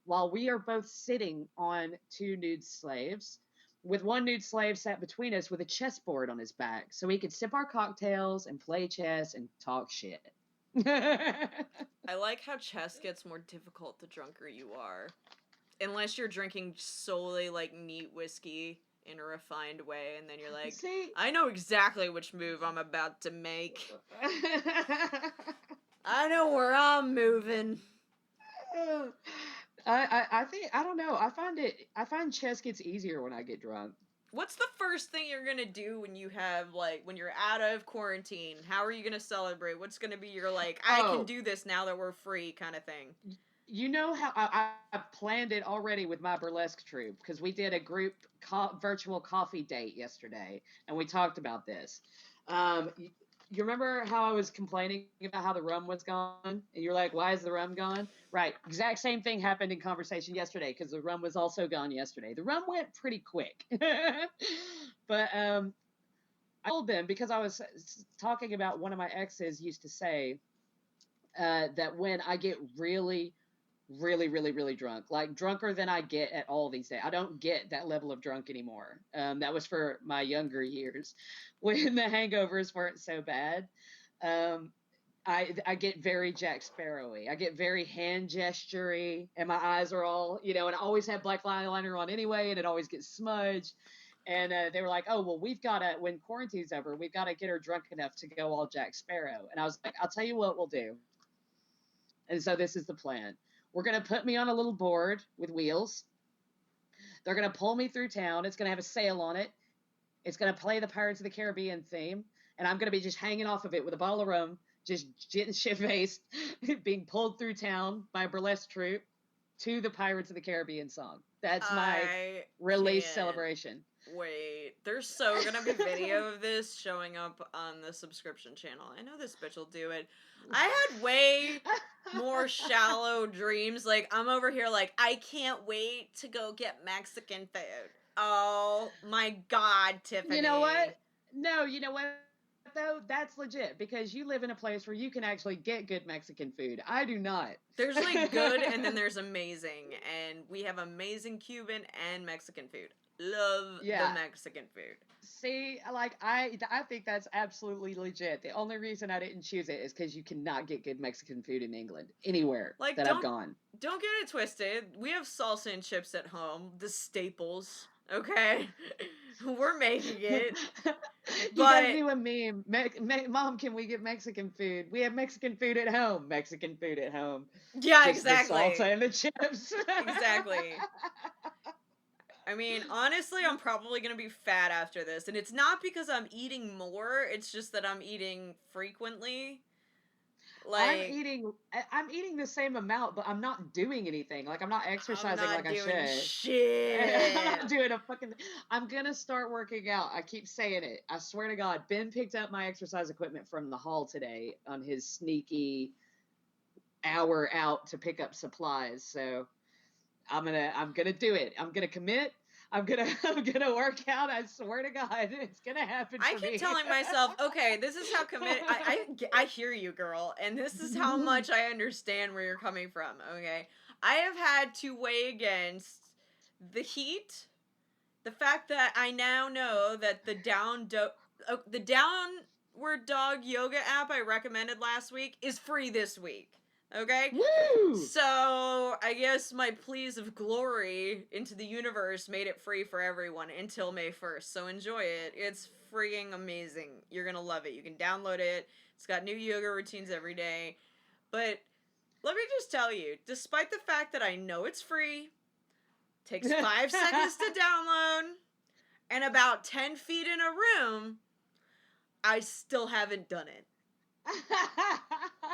while we are both sitting on two nude slaves, with one nude slave sat between us with a chessboard on his back, so we could sip our cocktails and play chess and talk shit. I like how chess gets more difficult the drunker you are. Unless you're drinking solely like neat whiskey in a refined way, and then you're like, See, I know exactly which move I'm about to make. I know where I'm moving. I think I don't know. I find chess gets easier when I get drunk. What's the first thing you're gonna do when you have like when you're out of quarantine? How are you gonna celebrate? What's gonna be your like I can Oh, do this now that we're free kind of thing? you know how I planned it already with my burlesque troupe because we did a group virtual coffee date yesterday and we talked about this. You remember how I was complaining about how the rum was gone? And you're like, why is the rum gone? Right. Exact same thing happened in conversation yesterday because the rum was also gone yesterday. The rum went pretty quick. But I told them because I was talking about one of my exes used to say that when I get really drunk, like drunker than I get at all these days. I don't get that level of drunk anymore. That was for my younger years when the hangovers weren't so bad. Um, I get very Jack Sparrowy. I get very hand gestury, and my eyes are all, and I always have black eyeliner on anyway, and it always gets smudged. And they were like, "Oh, well, when quarantine's over, we've got to get her drunk enough to go all Jack Sparrow." And I was like, "I'll tell you what we'll do." And so this is the plan. We're going to put me on a little board with wheels. They're going to pull me through town. It's going to have a sail on it. It's going to play the Pirates of the Caribbean theme. And I'm going to be just hanging off of it with a bottle of rum, just getting shit faced, being pulled through town by a burlesque troupe to the Pirates of the Caribbean song. That's my I release can't celebration. wait. There's so gonna be video of this showing up on the subscription channel. I know this bitch will do it. I had way more shallow dreams. Like, I'm over here like, I can't wait to go get Mexican food. Oh my god, Tiffany. You know what? No, you know what? Though that's legit because you live in a place where you can actually get good Mexican food. I do not. There's like good and then there's amazing. And we have amazing Cuban and Mexican food. Love Yeah. the Mexican food. See, like I think that's absolutely legit. The only reason I didn't choose it is because you cannot get good Mexican food in England anywhere Like, that I've gone. Don't get it twisted. We have salsa and chips at home, the staples. Okay, we're making it. You gotta But do a meme. Mom, can we get Mexican food? We have Mexican food at home. Mexican food at home. yeah, Just exactly. the salsa and the chips. Exactly. I mean, honestly, I'm probably gonna be fat after this, and it's not because I'm eating more. It's just that I'm eating frequently. Like, I'm eating the same amount, but I'm not doing anything. Like I'm not I'm exercising not like I doing should. shit. I'm not doing a fucking. I'm gonna start working out. I keep saying it. I swear to God. Ben picked up my exercise equipment from the hall today on his sneaky hour out to pick up supplies. So I'm gonna do it. I'm gonna commit. I'm gonna work out. I swear to God, it's gonna happen for I me. keep telling myself, okay, this is how committed. I hear you, girl, and this is how much I understand where you're coming from. Okay, I have had to weigh against the heat, the fact that I now know that the downward dog yoga app I recommended last week is free this week. Okay? Woo! So, I guess my pleas of glory into the universe made it free for everyone until May 1st. So, enjoy it. It's freaking amazing. You're gonna love it. You can download it. It's got new yoga routines every day. But, let me just tell you, despite the fact that I know it's free, takes 5 seconds to download, and about 10 feet in a room, I still haven't done it.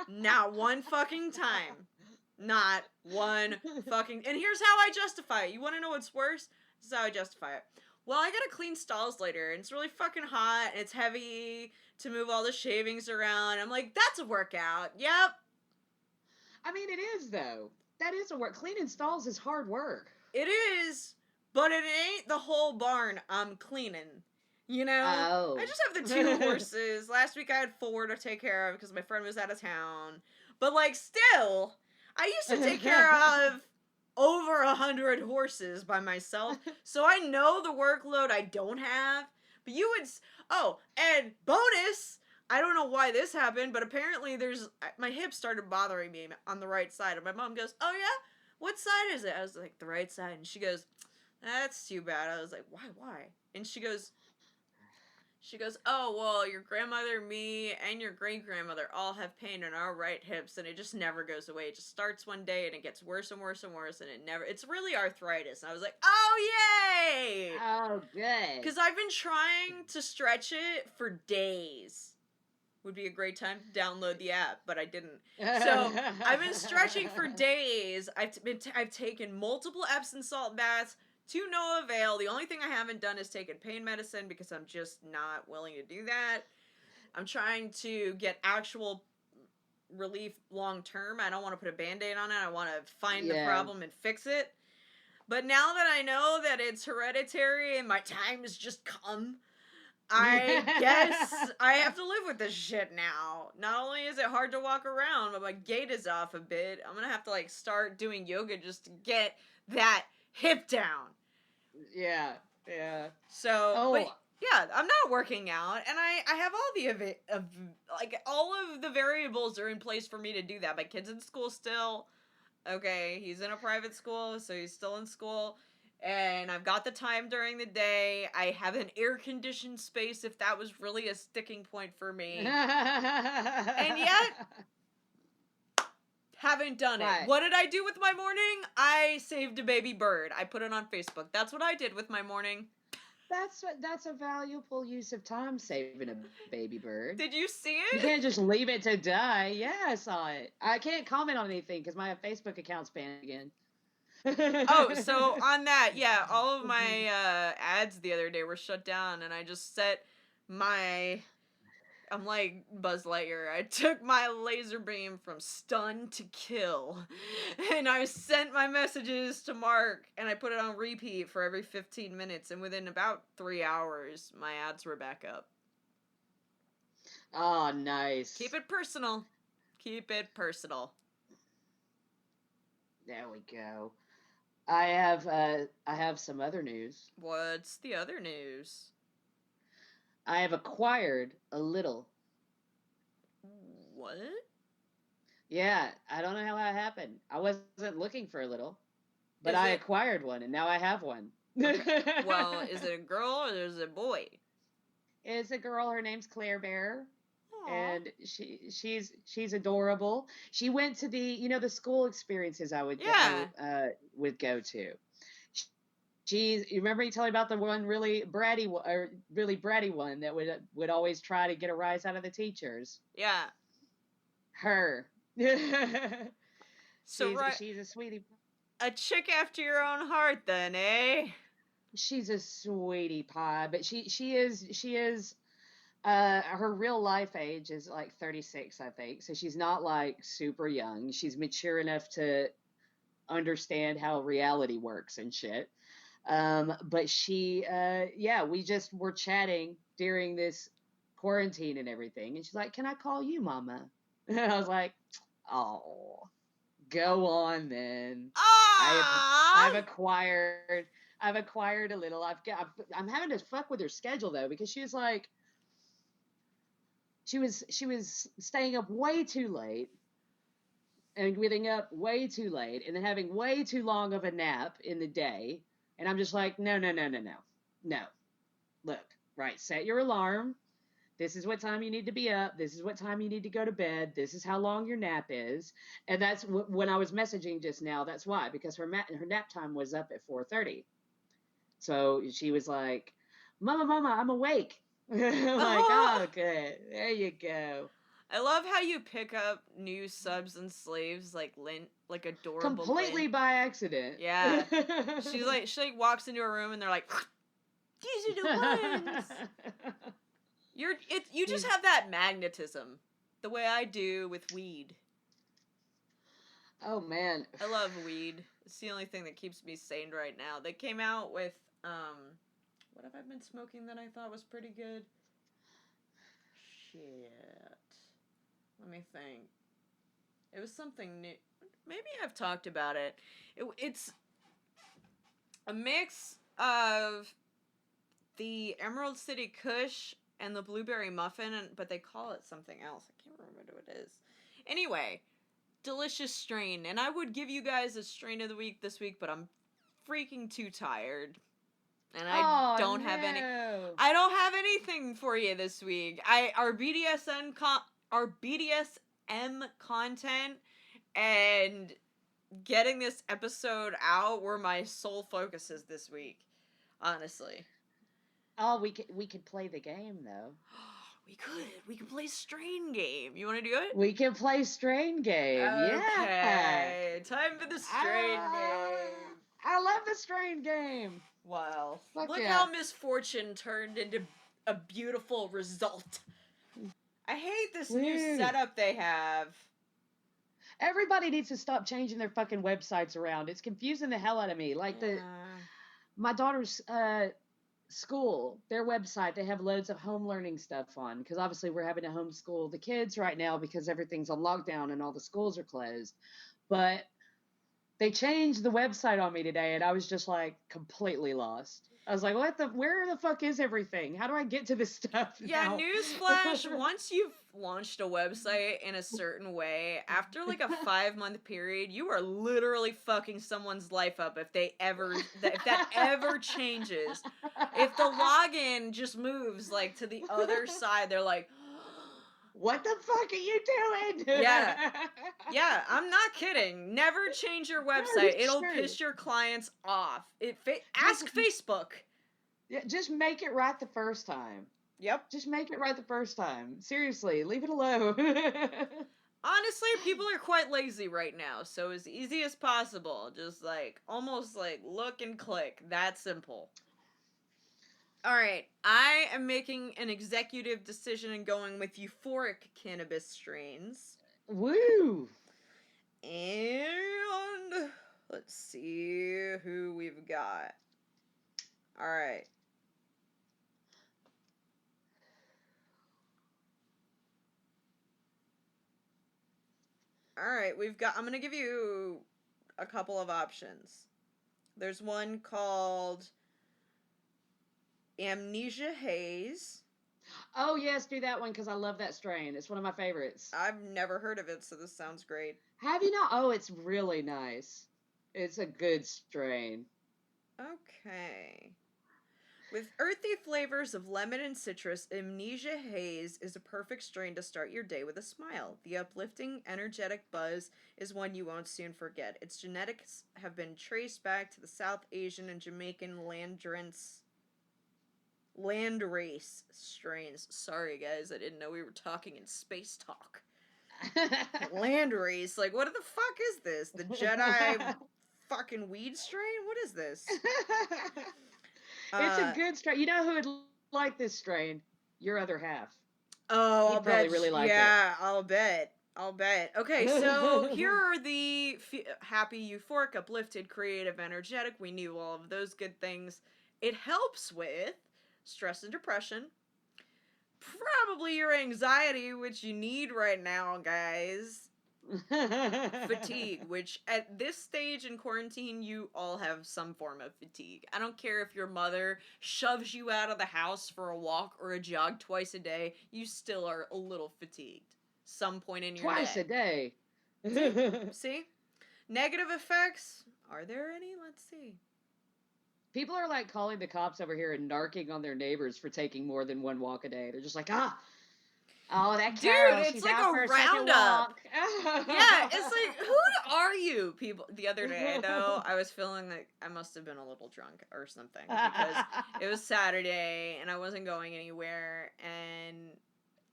Not one fucking time. Not one fucking... And here's how I justify it. You want to know what's worse? This is how I justify it. Well, I gotta clean stalls later, and it's really fucking hot, and it's heavy to move all the shavings around. I'm like, that's a workout. Yep. I mean, it is though. That is a work. Cleaning stalls is hard work. It is, but it ain't the whole barn I'm cleaning. You know? Oh. I just have the 2 horses. Last week I had 4 to take care of because my friend was out of town. But, like, still, I used to take care of over 100 horses by myself. So I know the workload I don't have. But you would... Oh, and bonus... I don't know why this happened, but apparently my hip started bothering me on the right side. And my mom goes, oh yeah? What side is it? I was like, the right side. And she goes, that's too bad. I was like, why? And she goes, oh, well, your grandmother, me, and your great-grandmother all have pain in our right hips, and it just never goes away. It just starts one day, and it gets worse and worse and worse, and it's really arthritis. And I was like, oh, yay! Oh, good. Because I've been trying to stretch it for days. Would be a great time to download the app, but I didn't. So I've been stretching for days. I've taken multiple Epsom salt baths to no avail. The only thing I haven't done is taken pain medicine because I'm just not willing to do that. I'm trying to get actual relief long term. I don't want to put a Band-Aid on it. I want to find the problem and fix it. But now that I know that it's hereditary and my time has just come, I guess I have to live with this shit now. Not only is it hard to walk around, but my gait is off a bit. I'm gonna have to, like, start doing yoga just to get that hip down. Yeah. So, but, yeah, I'm not working out, and I have all of the variables are in place for me to do that. My kid's in school still. Okay, he's in a private school, so he's still in school. And I've got the time during the day. I have an air-conditioned space if that was really a sticking point for me. And yet, haven't done it. What did I do with my morning? I saved a baby bird. I put it on Facebook. That's what I did with my morning. That's a valuable use of time, saving a baby bird. Did you see it? You can't just leave it to die. Yeah, I saw it. I can't comment on anything because my Facebook account's banned again. Oh, so on that, yeah, all of my ads the other day were shut down, and I just set I'm like Buzz Lightyear. I took my laser beam from stun to kill, and I sent my messages to Mark, and I put it on repeat for every 15 minutes, and within about 3 hours, my ads were back up. Oh, nice. Keep it personal. Keep it personal. There we go. I have some other news. What's the other news? I have acquired a little. What? Yeah, I don't know how that happened. I wasn't looking for a little, but I acquired one, and now I have one. Well, is it a girl or is it a boy? It's a girl. Her name's Claire Bear. And she's adorable. She went to the school experiences I would go to. You remember you telling me about the one really bratty one that would always try to get a rise out of the teachers. Yeah. Her. She's a sweetie. A chick after your own heart, then, eh? She's a sweetie pie, but she is. Her real life age is like 36, I think. So she's not like super young. She's mature enough to understand how reality works and shit. But we just were chatting during this quarantine and everything. And she's like, can I call you mama? And I was like, oh, go on then. I've acquired a little. I'm having to fuck with her schedule though, because she was like, she was staying up way too late and getting up way too late and then having way too long of a nap in the day. And I'm just like, no. Look, right, set your alarm. This is what time you need to be up. This is what time you need to go to bed. This is how long your nap is. And that's when I was messaging just now. That's why, because her nap time was up at 4:30. So she was like, Mama, I'm awake. I'm like, oh, good. There you go. I love how you pick up new subs and slaves like Lint, like adorable Completely Lint. by accident. Yeah. she walks into a room and they're like, these are the ones. You just have that magnetism, the way I do with weed. Oh man. I love weed. It's the only thing that keeps me sane right now. They came out with what have I been smoking that I thought was pretty good? Shit. Let me think. It was something new. Maybe I've talked about it. It's a mix of the Emerald City Kush and the Blueberry Muffin, but they call it something else. I can't remember what it is. Anyway, delicious strain, and I would give you guys a strain of the week this week, but I'm freaking too tired. And I don't have any. I don't have anything for you this week. Our BDSM content and getting this episode out were my sole focuses this week. Honestly. Oh, we could play the game though. We could play strain game. You want to do it? We can play strain game. Okay. Time for the strain game. I love the strain game. Wow. Fuck Look yeah. how misfortune turned into a beautiful result. I hate this new Dude. setup they have. Everybody needs to stop changing their fucking websites around. It's confusing the hell out of me. Like my daughter's school, their website, they have loads of home learning stuff on because obviously we're having to homeschool the kids right now because everything's on lockdown and all the schools are closed. But they changed the website on me today and I was just like completely lost. I was like, where the fuck is everything? How do I get to this stuff now? Yeah, newsflash, once you've launched a website in a certain way, after like a 5-month period, you are literally fucking someone's life up if that ever changes. If the login just moves like to the other side, they're like, what the fuck are you doing? Yeah, I'm not kidding. Never change your website. It'll piss your clients off. Ask Facebook. Yeah, just make it right the first time. Yep. Just make it right the first time. Seriously, leave it alone. Honestly, people are quite lazy right now, so as easy as possible. Just almost look and click. That simple. Alright, I am making an executive decision and going with euphoric cannabis strains. Woo! And let's see who we've got. Alright. Alright, I'm gonna give you a couple of options. There's one called Amnesia Haze. Oh, yes, do that one because I love that strain. It's one of my favorites. I've never heard of it, so this sounds great. Have you not? Oh, it's really nice. It's a good strain. Okay. With earthy flavors of lemon and citrus, Amnesia Haze is a perfect strain to start your day with a smile. The uplifting, energetic buzz is one you won't soon forget. Its genetics have been traced back to the South Asian and Jamaican landrace strains. Sorry, guys, I didn't know we were talking in space talk. Landrace, what the fuck is this? The Jedi fucking weed strain? What is this? It's a good strain. You know who would like this strain? Your other half. Oh, He'd I'll probably bet. really like it. Yeah, I'll bet. Okay, so here are the happy, euphoric, uplifted, creative, energetic. We knew all of those good things. It helps with stress and depression. Probably your anxiety, which you need right now, guys. Fatigue, which at this stage in quarantine, you all have some form of fatigue. I don't care if your mother shoves you out of the house for a walk or a jog twice a day, you still are a little fatigued. Some point in your Twice a day. day. See? Negative effects? Are there any? Let's see. People are calling the cops over here and narking on their neighbors for taking more than one walk a day. They're just oh, that Carol, dude, it's she's like out a for second roundup. walk. Yeah, it's who are you people? The other day, though, I was feeling like I must have been a little drunk or something because it was Saturday and I wasn't going anywhere and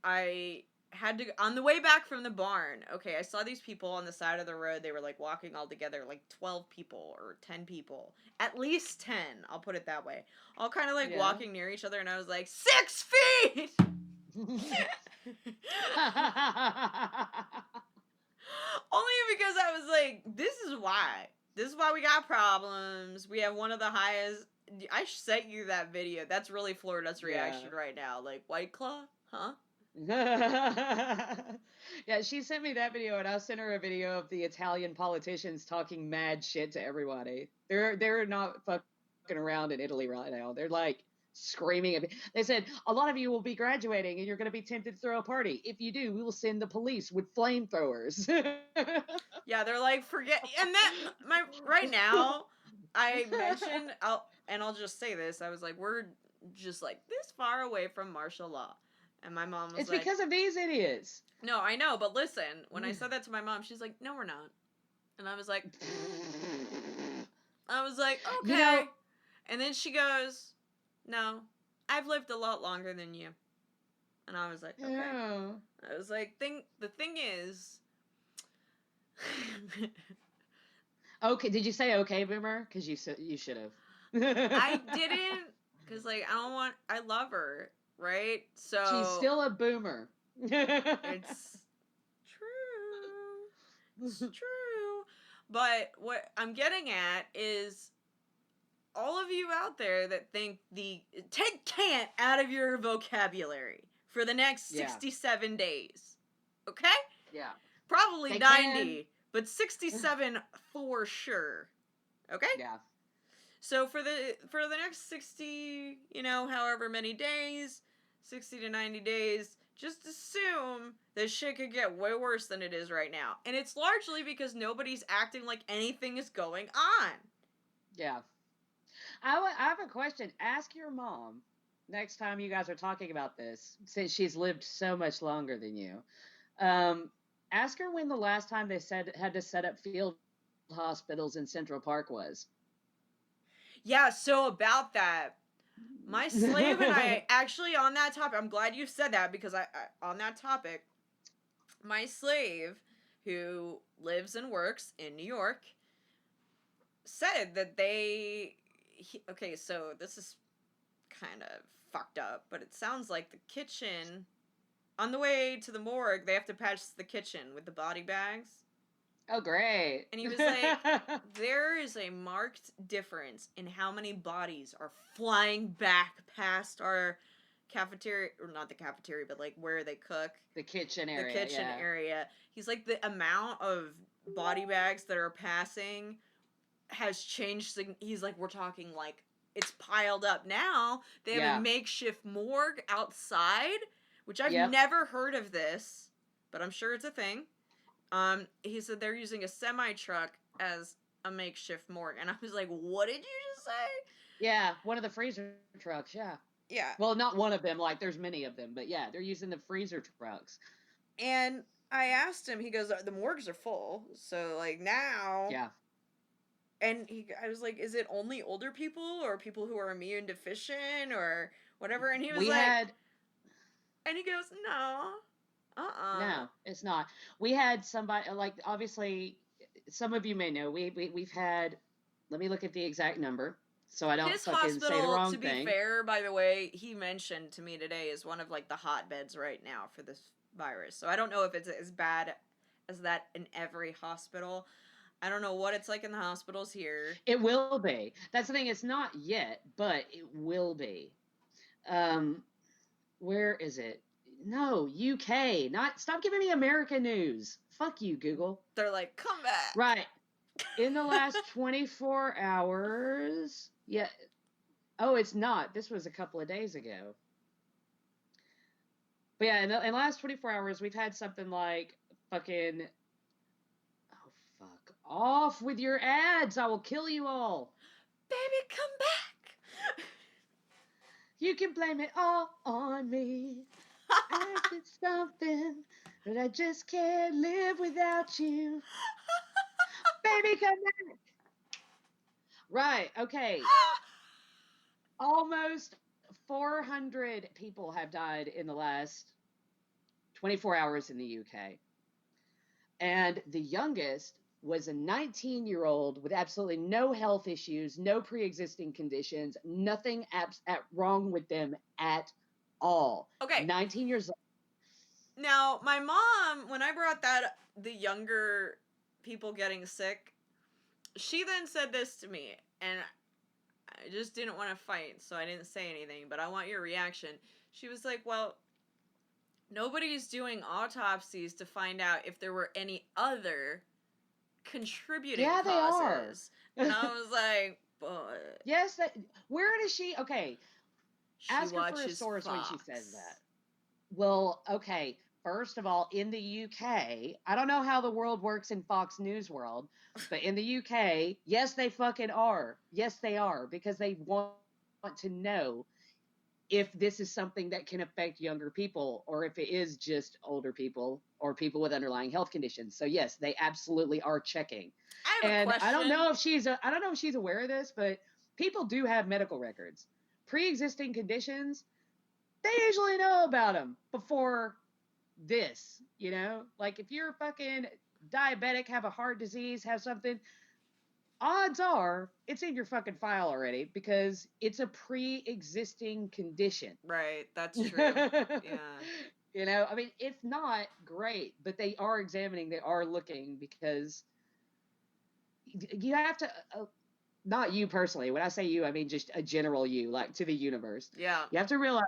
I had to on the way back from the barn. Okay, I saw these people on the side of the road. They were like walking all together, like 12 people or 10 people, at least 10. I'll put it that way. All kind of like Yeah. walking near each other, and I was like 6 feet. Only because I was like, this is why. This is why we got problems. We have one of the highest. I sent you that video. That's really Florida's reaction right now. Like, White Claw? Huh? Yeah, she sent me that video, and I'll send her a video of the Italian politicians talking mad shit to everybody. They're not fucking around in Italy right now. They're like screaming at me. They said a lot of you will be graduating, and you're going to be tempted to throw a party. If you do, we will send the police with flamethrowers. Yeah, they're like, forget. And that my right now, I mentioned. I'll just say this. I was like, we're just like this far away from martial law. And my mom was It's like, because of these idiots. no, I know, but listen, when I said that to my mom, she's like, no, we're not. And I was like, okay. You know- And then she goes, no, I've lived a lot longer than you. And I was like, okay. Yeah. I was like, the thing is, Okay, did you say okay, Boomer? Because you should have. I didn't, because like I love her, right? So She's still a boomer. it's true. It's true. But what I'm getting at is all of you out there that think take can't out of your vocabulary for the next Yeah. 67 days. Okay? Yeah. Probably They 90, but 67 for sure. Okay? Yeah. So for the next 60, however many days, 60 to 90 days, just assume that shit could get way worse than it is right now. And it's largely because nobody's acting like anything is going on. Yeah. I have a question. Ask your mom next time you guys are talking about this, since she's lived so much longer than you. Ask her when the last time they had to set up field hospitals in Central Park was. Yeah, so about that, my slave and I, actually on that topic, I'm glad you said that because I on that topic, my slave who lives and works in New York said that okay, so this is kind of fucked up, but it sounds like the kitchen, on the way to the morgue, they have to patch the kitchen with the body bags. Oh, great. And he was like, there is a marked difference in how many bodies are flying back past our cafeteria, or not the cafeteria, but like where they cook. The kitchen area. The kitchen area. He's like, the amount of body bags that are passing has changed. He's like, we're talking like, it's piled up now. They have a makeshift morgue outside, which I've never heard of this, but I'm sure it's a thing. He said they're using a semi-truck as a makeshift morgue. And I was like, what did you just say? Yeah, one of the freezer trucks, yeah. Yeah. Well, not one of them, like there's many of them, but yeah, they're using the freezer trucks. And I asked him, he goes, the morgues are full. So, like, now... Yeah. And I was like, is it only older people or people who are immune deficient or whatever? And he was and he goes, no. No, it's not. We had somebody, like, obviously, some of you may know, we've had, let me look at the exact number, so I don't His fucking say the hospital, wrong to be thing. fair, by the way, he mentioned to me today, is one of, like, the hotbeds right now for this virus. So I don't know if it's as bad as that in every hospital. I don't know what it's like in the hospitals here. It will be. That's the thing, it's not yet, but it will be. Where is it? No, UK. Stop giving me American news. Fuck you, Google. They're like, come back. Right. In the last 24 hours. Yeah. Oh, it's not. This was a couple of days ago. But yeah, in the last 24 hours, we've had something like fucking... Oh, fuck off with your ads. I will kill you all. Baby, come back. You can blame it all on me. I did something, but I just can't live without you. Baby, come back. Right, okay. Almost 400 people have died in the last 24 hours in the UK. And the youngest was a 19-year-old with absolutely no health issues, no pre-existing conditions, nothing wrong with them at all. Okay. 19 years old. Now, my mom, when I brought the younger people getting sick, she then said this to me, and I just didn't want to fight, so I didn't say anything, but I want your reaction. She was like, well, nobody's doing autopsies to find out if there were any other contributing Yeah, they are. causes. And I was like, but Yes, where does she? Okay, she ask her for a watches source when she Fox. says that. Well, okay. First of all, in the UK, I don't know how the world works in Fox News world, but in the UK, yes, they fucking are. Yes, they are, because they want to know if this is something that can affect younger people or if it is just older people or people with underlying health conditions. So yes, they absolutely are checking. I have a And question. I don't know if she's aware of this, but people do have medical records. Pre-existing conditions, they usually know about them before this, like if you're fucking diabetic, have a heart disease, have something, odds are it's in your fucking file already because it's a pre-existing condition. Right, that's true. Yeah. I mean, it's not great, but they are examining, they are looking, because you have to, not you personally, when I say you, I mean just a general you, like to the universe. Yeah. You have to realize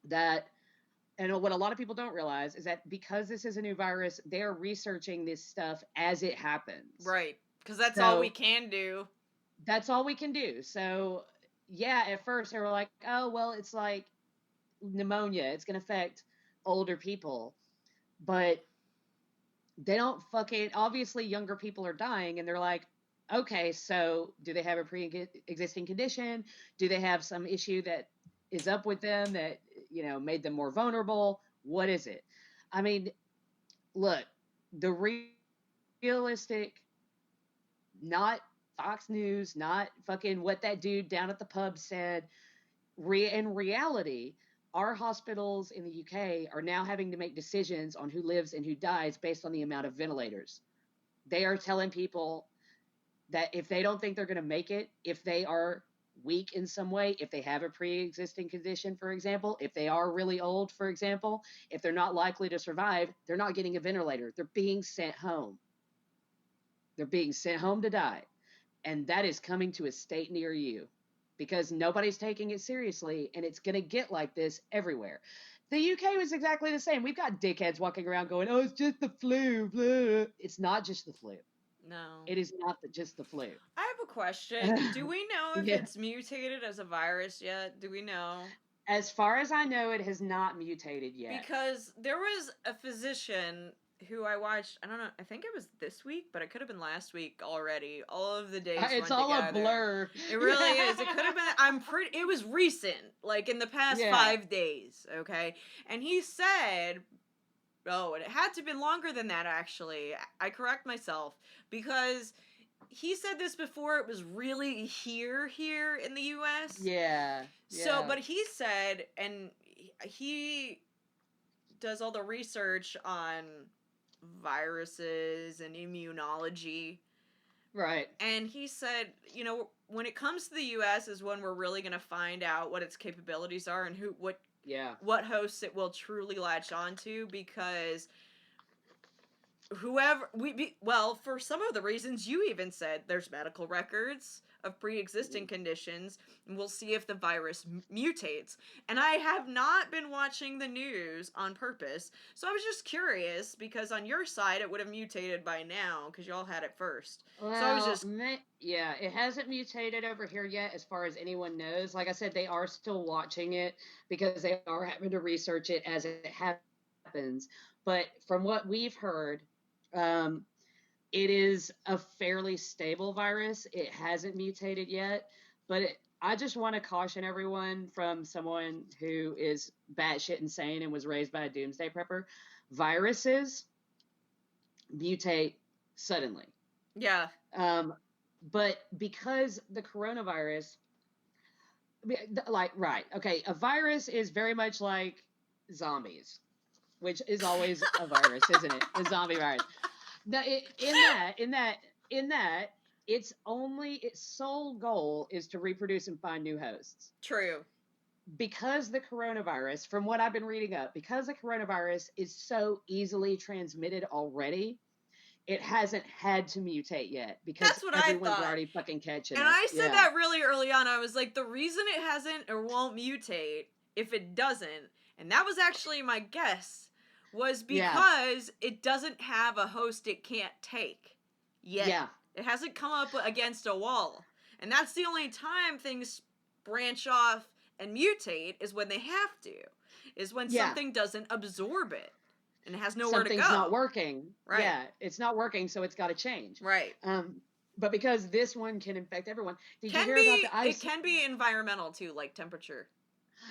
that, and what a lot of people don't realize is that because this is a new virus, they're researching this stuff as it happens. Right. Because that's all we can do. That's all we can do. So, yeah, at first they were like, oh, well, it's like pneumonia. It's going to affect older people. But they don't obviously younger people are dying, and they're like, okay, so do they have a pre-existing condition? Do they have some issue that is up with them that, made them more vulnerable? What is it? I mean, look, the realistic, not Fox News, not fucking what that dude down at the pub said. In reality, our hospitals in the UK are now having to make decisions on who lives and who dies based on the amount of ventilators. They are telling people that if they don't think they're going to make it, if they are weak in some way, if they have a pre-existing condition, for example, if they are really old, for example, if they're not likely to survive, they're not getting a ventilator. They're being sent home. They're being sent home to die. And that is coming to a state near you because nobody's taking it seriously, and it's going to get like this everywhere. The UK was exactly the same. We've got dickheads walking around going, oh, it's just the flu. Blah. It's not just the flu. No. It is not just the flu. I have a question. Do we know if Yeah. it's mutated as a virus yet? Do we know? As far as I know, it has not mutated yet. Because there was a physician who I watched, I don't know, I think it was this week, but it could have been last week already. All of the days It's went all together. a blur. It really is. It could have been, it was recent, like in the past 5 days, okay? And he said, oh, and it had to have been longer than that, actually. I correct myself, because he said this before it was really here in the U.S. Yeah. So, but he said, and he does all the research on viruses and immunology. Right. And he said, when it comes to the U.S. is when we're really going to find out what its capabilities are and what hosts it will truly latch onto, because for some of the reasons you even said, there's medical records of pre-existing conditions, and we'll see if the virus mutates. And I have not been watching the news on purpose, so I was just curious, because on your side it would have mutated by now, because y'all had it first. Well, so I was just... it hasn't mutated over here yet, as far as anyone knows. Like I said, they are still watching it, because they are having to research it as it happens. But from what we've heard, it is a fairly stable virus. It hasn't mutated yet, but I just want to caution everyone, from someone who is batshit insane and was raised by a doomsday prepper, viruses mutate suddenly. Yeah. But because the coronavirus, a virus is very much like zombies. which is always a virus, isn't it? The zombie virus. In that, its sole goal is to reproduce and find new hosts. True. Because the coronavirus, from what I've been reading up, because the coronavirus is so easily transmitted already, it hasn't had to mutate yet because That's what I everyone's thought. already fucking catching And it. I said Yeah. that really early on. I was like, the reason it hasn't or won't mutate, if it doesn't, and that was actually my guess, was because it doesn't have a host it can't take yet. Yeah. It hasn't come up against a wall. And that's the only time things branch off and mutate is when they have to. Is when something doesn't absorb it. And it has nowhere to go. Something's not working. Right. Yeah, it's not working, so it's got to change. Right. But because this one can infect everyone, did you Can hear be, about the ice? it can be environmental too, like temperature.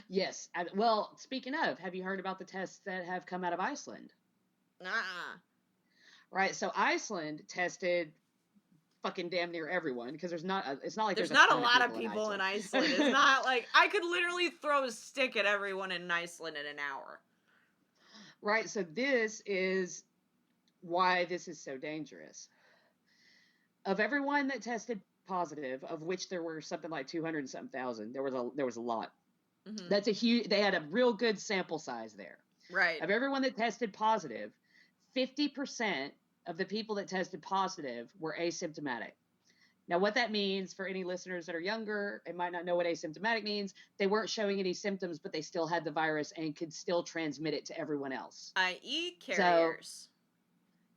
Yes. Well, speaking of, have you heard about the tests that have come out of Iceland? Right. So Iceland tested fucking damn near everyone because it's not like there's a not a ton lot of in people in Iceland. Iceland. It's not like I could literally throw a stick at everyone in Iceland in an hour. Right. So this is why this is so dangerous. Of everyone that tested positive, of which there were something like 200 and something thousand, there was a lot. Mm-hmm. That's a huge. They had a real good sample size there. Right. Of everyone that tested positive, 50% of the people that tested positive were asymptomatic. Now, what that means for any listeners that are younger and might not know what asymptomatic means, they weren't showing any symptoms, but they still had the virus and could still transmit it to everyone else. i.e. carriers.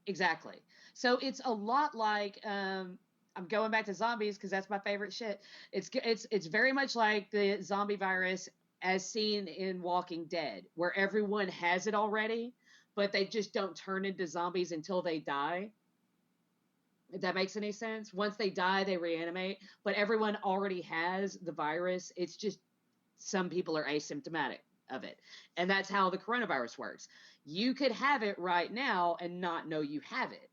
Exactly. So it's a lot like, I'm going back to zombies because that's my favorite shit. It's very much like the zombie virus as seen in Walking Dead, where everyone has it already, but they just don't turn into zombies until they die. If that makes any sense. Once they die, they reanimate, but everyone already has the virus. It's just some people are asymptomatic of it. And that's how the coronavirus works. You could have it right now and not know you have it.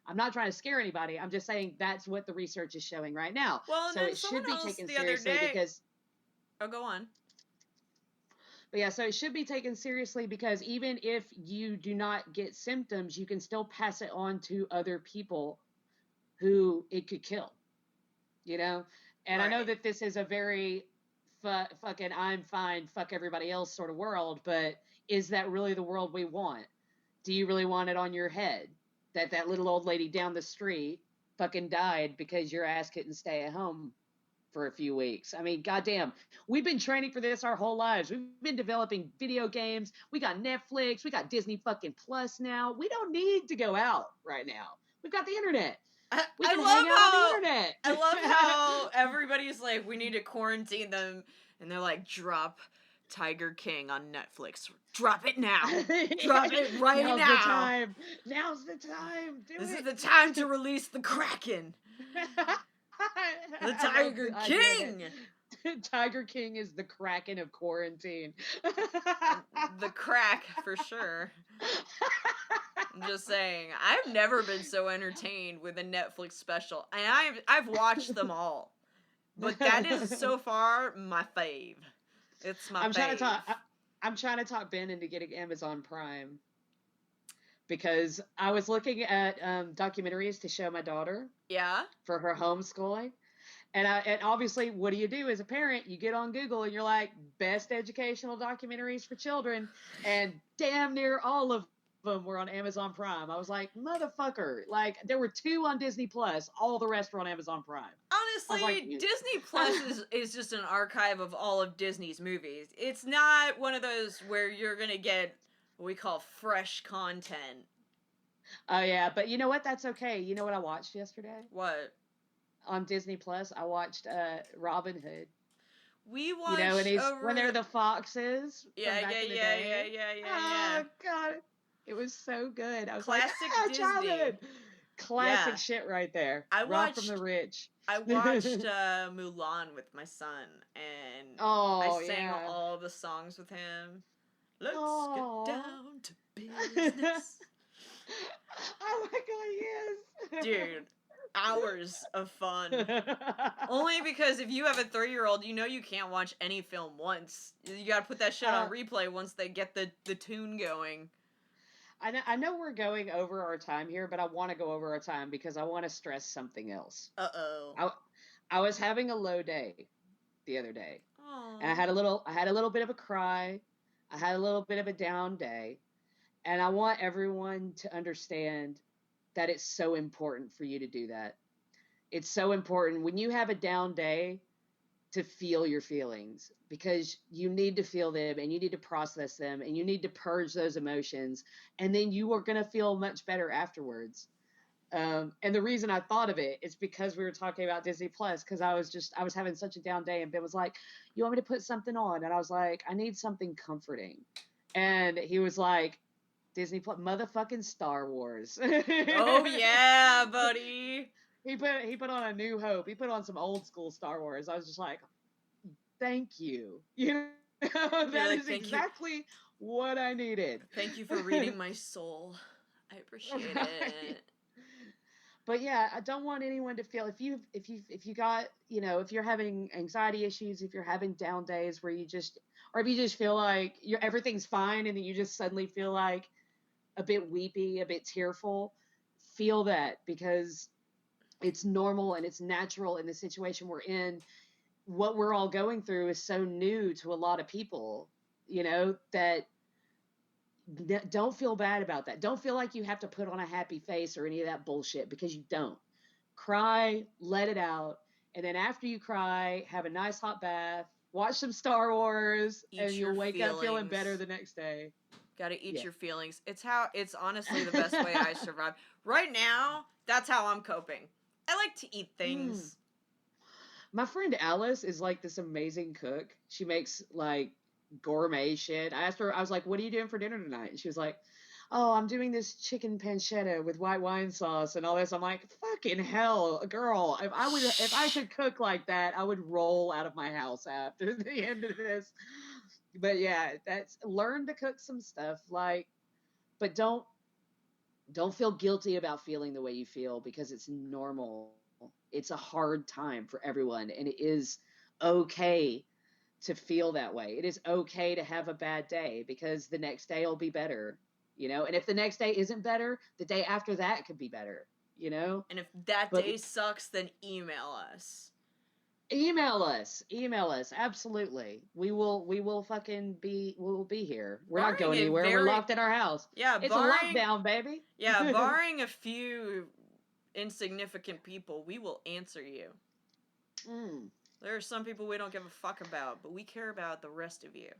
I'm not trying to scare anybody. I'm just saying that's what the research is showing right now. Well, so it should be taken seriously because... Oh, go on. But yeah, so it should be taken seriously because even if you do not get symptoms, you can still pass it on to other people who it could kill, you know? And I know that this is a very fucking I'm fine, fuck everybody else sort of world, but is that really the world we want? Do you really want it on your head? That little old lady down the street fucking died because your ass couldn't stay at home for a few weeks. I mean, goddamn, we've been training for this our whole lives. We've been developing video games. We got Netflix. We got Disney fucking Plus now. We don't need to go out right now. We've got the internet. We can hang out on the internet. I love how everybody's like, we need to quarantine them, and they're like, drop Tiger King on Netflix. Drop it now. Drop it right now. Now's the time. Now's the time. This is the time to release the Kraken. The Tiger King. Tiger King is the Kraken of quarantine. The crack, for sure. I'm just saying, I've never been so entertained with a Netflix special, and I've watched them all, but that is so far my fave. It's my fave. I'm trying to talk Ben into getting Amazon Prime because I was looking at documentaries to show my daughter. Yeah. For her homeschooling. And obviously, what do you do as a parent? You get on Google and you're like, best educational documentaries for children. And damn near all of them were on Amazon Prime. I was like, motherfucker. Like, there were 2 on Disney Plus. All the rest were on Amazon Prime. Honestly, like, Disney Plus is just an archive of all of Disney's movies. It's not one of those where you're going to get what we call fresh content. Oh, yeah. But you know what? That's okay. You know what I watched yesterday? What? On Disney Plus, I watched Robin Hood. We watched, you know, when they're the foxes. Yeah. Oh God, it was so good. I was classic like, Disney. Childhood. Classic shit right there. Rob from the Rich. I watched Mulan with my son, and I sang all the songs with him. Let's get down to business. Oh my God, yes, dude. hours of fun. Only because if you have a 3-year-old, you know you can't watch any film once. You gotta put that shit on replay once they get the tune going. I know we're going over our time here, but I want to go over our time because I want to stress something else. Uh-oh. I was having a low day the other day. Aww. And I had a little bit of a cry. I had a little bit of a down day. And I want everyone to understand that it's so important for you to do that. It's so important when you have a down day to feel your feelings, because you need to feel them and you need to process them and you need to purge those emotions, and then you are going to feel much better afterwards. And the reason I thought of it is because we were talking about Disney Plus, because I was having such a down day, and Ben was like, "You want me to put something on?" And I was like, "I need something comforting." And he was like, "Disney Plus, motherfucking Star Wars." Oh yeah, buddy. He put on A New Hope. He put on some old school Star Wars. I was just like, thank you. You know, that is exactly what I needed. Thank you for reading my soul. I appreciate it. But yeah, I don't want anyone to feel, if you got, you know, if you're having anxiety issues, if you're having down days where you just, or if you just feel like everything's fine and then you just suddenly feel like a bit weepy, a bit tearful, feel that, because it's normal and it's natural in the situation we're in. What we're all going through is so new to a lot of people, you know, that don't feel bad about that. Don't feel like you have to put on a happy face or any of that bullshit, because you don't. Cry, let it out, and then after you cry, have a nice hot bath, watch some Star Wars, and you'll wake up feeling better the next day. Gotta eat your feelings. It's honestly the best way I survive. Right now, that's how I'm coping. I like to eat things. My friend Alice is like this amazing cook. She makes like gourmet shit. I asked her, I was like, "What are you doing for dinner tonight?" And she was like, "Oh, I'm doing this chicken pancetta with white wine sauce and all this." I'm like, "Fucking hell, girl. If I could cook like that, I would roll out of my house after the end of this." But yeah, learn to cook some stuff, like, but don't feel guilty about feeling the way you feel, because it's normal. It's a hard time for everyone, and it is okay to feel that way. It is okay to have a bad day, because the next day will be better, you know? And if the next day isn't better, the day after that could be better, you know? And if that day sucks, then email us. Email us, absolutely. We'll be here. We're not going anywhere. We're locked in our house. Yeah, it's a lockdown, baby. Yeah, barring a few insignificant people, we will answer you. There are some people we don't give a fuck about, but we care about the rest of you.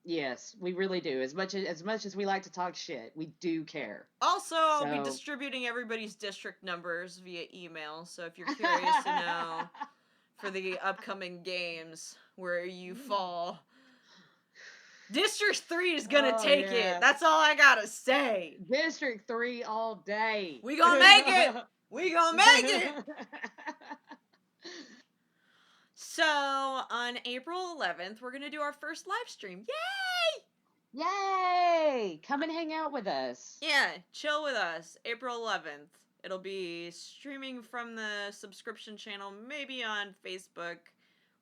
Yes, we really do. As much as we like to talk shit, we do care. Also, I'll be distributing everybody's district numbers via email, so if you're curious to know for the upcoming games where you fall, District 3 is gonna take it. That's all I gotta say. District 3 all day. We gonna make it. We gonna make it. So, on April 11th, we're going to do our first live stream. Yay! Yay! Come and hang out with us. Yeah, chill with us. April 11th. It'll be streaming from the subscription channel, maybe on Facebook.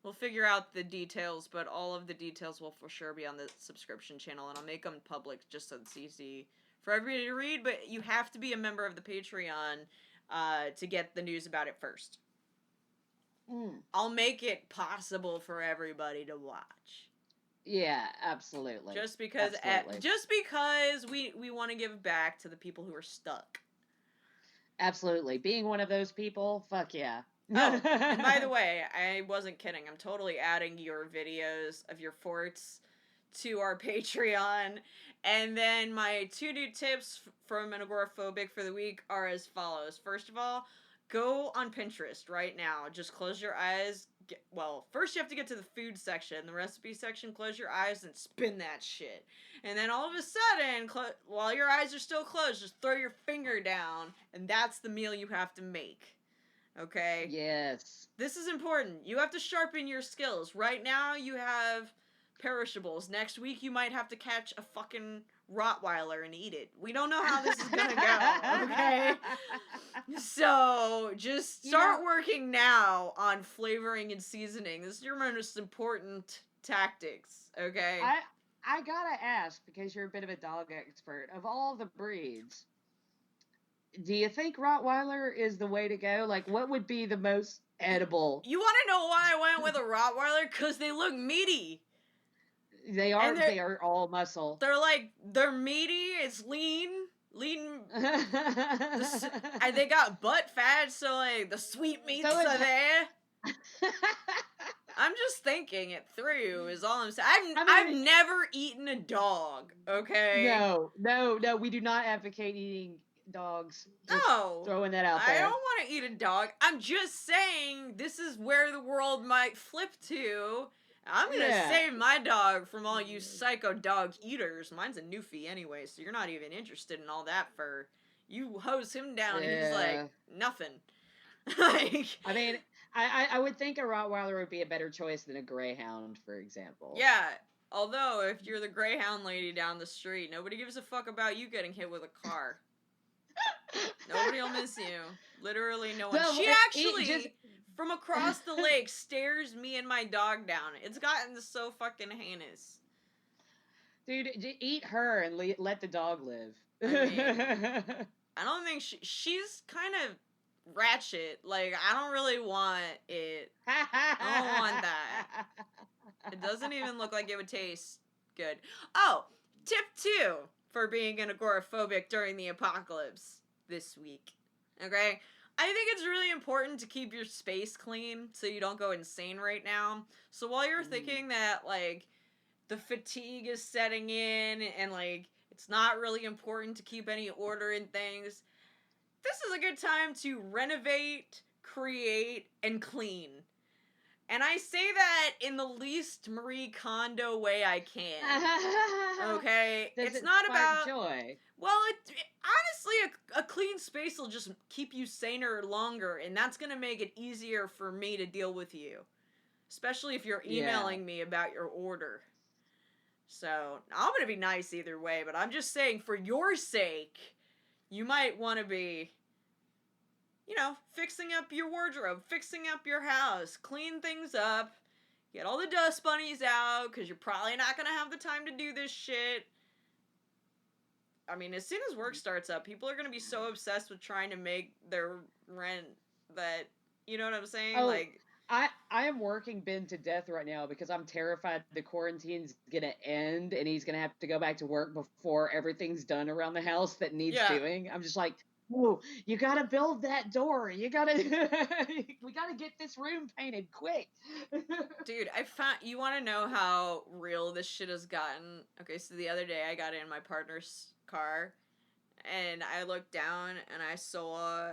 We'll figure out the details, but all of the details will for sure be on the subscription channel, and I'll make them public just so it's easy for everybody to read, but you have to be a member of the Patreon to get the news about it first. I'll make it possible for everybody to watch. Yeah, absolutely. Just because we want to give back to the people who are stuck. Absolutely. Being one of those people, fuck yeah. Oh, and by the way, I wasn't kidding. I'm totally adding your videos of your forts to our Patreon. And then my 2 new tips from an agoraphobic for the week are as follows. First of all, go on Pinterest right now. Just close your eyes. First you have to get to the food section, the recipe section, close your eyes and spin that shit. And then all of a sudden, while your eyes are still closed, just throw your finger down, and that's the meal you have to make. Okay? Yes. This is important. You have to sharpen your skills. Right now, you have perishables. Next week, you might have to catch a fucking Rottweiler and eat it. We don't know how this is gonna go, okay? So just start working now on flavoring and seasoning. This is your most important tactics, okay? I gotta ask, because you're a bit of a dog expert, of all the breeds, do you think Rottweiler is the way to go? Like, what would be the most edible? You want to know why I went with a Rottweiler? Because they look meaty. They are all muscle. They're meaty. It's lean. They got butt fat, so like the sweet meats are there. I'm just thinking it through. Is all I'm saying. I've never eaten a dog. Okay. No. We do not advocate eating dogs. Just no. Throwing that out there. I don't want to eat a dog. I'm just saying this is where the world might flip to. I'm gonna save my dog from all you psycho dog eaters. Mine's a Newfie anyway, so you're not even interested in all that fur. You hose him down, he's like nothing. Like, I mean, I would think a Rottweiler would be a better choice than a Greyhound, for example. Yeah. Although, if you're the Greyhound lady down the street, nobody gives a fuck about you getting hit with a car. Nobody will miss you. Literally no one. She actually, from across the lake, stares me and my dog down. It's gotten so fucking heinous. Dude, eat her and let the dog live. I mean, I don't think she's kind of ratchet. Like, I don't really want it. I don't want that. It doesn't even look like it would taste good. Oh, tip 2 for being an agoraphobic during the apocalypse this week. Okay? I think it's really important to keep your space clean so you don't go insane right now. So while you're thinking that, like, the fatigue is setting in and, like, it's not really important to keep any order in things, this is a good time to renovate, create, and clean. And I say that in the least Marie Kondo way I can. Okay? It's not about joy. Well, honestly, a clean space will just keep you saner longer, and that's going to make it easier for me to deal with you. Especially if you're emailing me about your order. So, I'm going to be nice either way, but I'm just saying, for your sake, you might want to be, you know, fixing up your wardrobe, fixing up your house, clean things up, get all the dust bunnies out, because you're probably not going to have the time to do this shit. I mean, as soon as work starts up, people are going to be so obsessed with trying to make their rent that, you know what I'm saying? Oh, like, I am working Ben to death right now because I'm terrified the quarantine's going to end and he's going to have to go back to work before everything's done around the house that needs doing. I'm just like, oh, you got to build that door. We got to get this room painted quick. Dude, you want to know how real this shit has gotten? Okay, so the other day I got in my partner's car and I looked down and I saw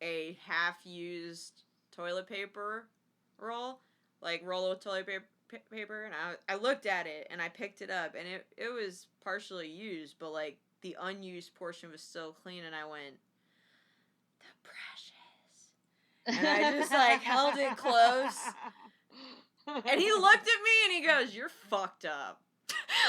a half-used toilet paper roll of toilet paper, and I looked at it and I picked it up and it was partially used, but like the unused portion was still clean, and I went, the precious. And I just like held it close, and he looked at me and he goes, "You're fucked up."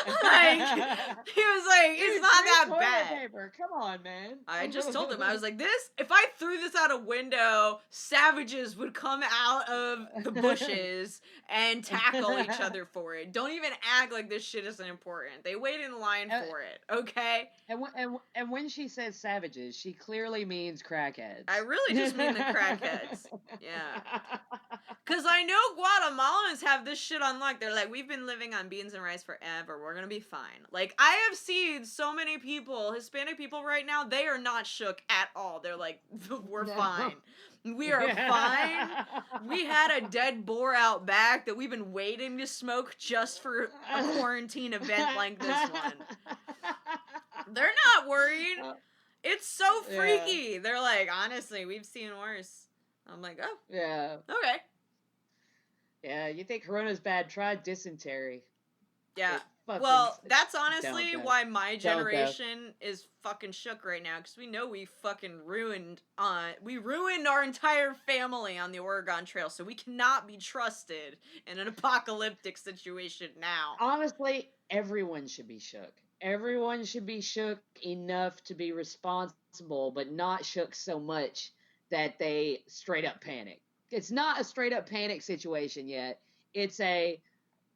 Like, he was like, it's not that bad. Paper. Come on, man. I just told him, I was like, if I threw this out a window, savages would come out of the bushes and tackle each other for it. Don't even act like this shit isn't important. They wait in line for it, okay? And when she says savages, she clearly means crackheads. I really just mean the crackheads. Yeah. Because I know Guatemalans have this shit on lock. They're like, we've been living on beans and rice forever. We're going to be fine. Like, I have seen so many people, Hispanic people right now, they are not shook at all. They're like, we're fine. We are fine. We had a dead boar out back that we've been waiting to smoke just for a quarantine event like this one. They're not worried. It's so freaky. They're like, honestly, we've seen worse. I'm like, oh. Yeah. Okay. Yeah, you think Corona's bad? Try dysentery. Yeah. Well, that's honestly why my generation is fucking shook right now, because we know we fucking ruined our entire family on the Oregon Trail, so we cannot be trusted in an apocalyptic situation now. Honestly, everyone should be shook. everyone should be shook enough to be responsible, but not shook so much that they straight up panic. It's not a straight up panic situation yet. It's a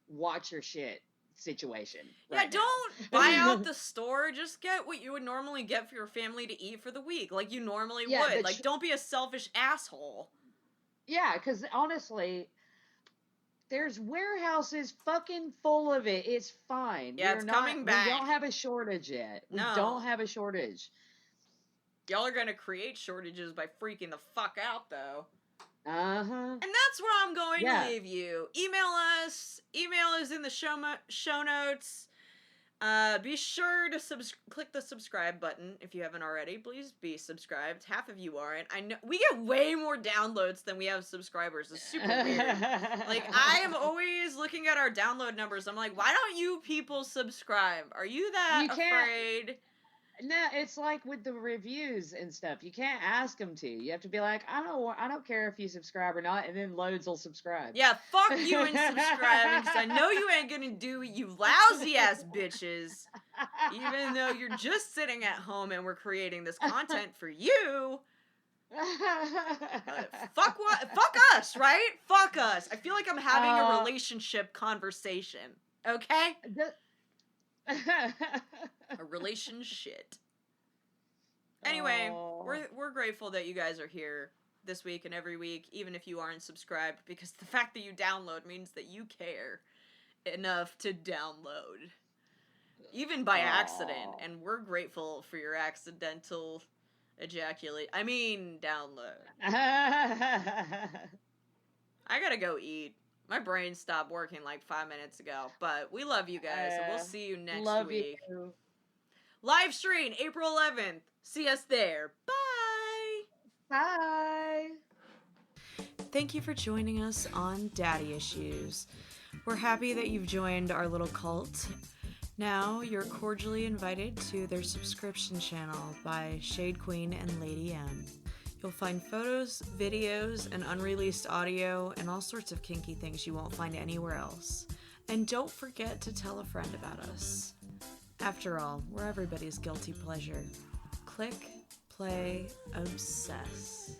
watch your shit situation. Yeah, Right don't buy out the store. Just get what you would normally get for your family to eat for the week, like you normally Yeah, would. Like, don't be a selfish asshole. Yeah, because honestly, there's warehouses fucking full of it. It's fine. Yeah, it's coming back. We don't have a shortage yet. We No. don't have a shortage. Y'all are gonna create shortages by freaking the fuck out, though. Uh-huh. And that's where I'm going Yeah. to leave you. Email us. Email is in the show notes. Be sure to click the subscribe button if you haven't already. Please be subscribed. Half of you aren't. I know we get way more downloads than we have subscribers. It's super weird. Like, I am always looking at our download numbers. I'm like, why don't you people subscribe? Are you that You can't- afraid? No, it's like with the reviews and stuff. You can't ask them to. You have to be like, I don't care if you subscribe or not, and then loads will subscribe. Yeah, fuck you and subscribing, because I know you ain't gonna do it, you lousy ass bitches. Even though you're just sitting at home and we're creating this content for you. Fuck us, right? Fuck us. I feel like I'm having a relationship conversation. Okay? A relationship. Anyway, we're grateful that you guys are here this week and every week, even if you aren't subscribed, because the fact that you download means that you care enough to download. Even by accident, and we're grateful for your accidental download. I gotta go eat. My brain stopped working like 5 minutes ago, but we love you guys, and we'll see you next love week. You. Live stream, April 11th. See us there. Bye! Bye! Thank you for joining us on Daddy Issues. We're happy that you've joined our little cult. Now you're cordially invited to their subscription channel by Shade Queen and Lady M. You'll find photos, videos, and unreleased audio, and all sorts of kinky things you won't find anywhere else. And don't forget to tell a friend about us. After all, we're everybody's guilty pleasure. Click, play, obsess.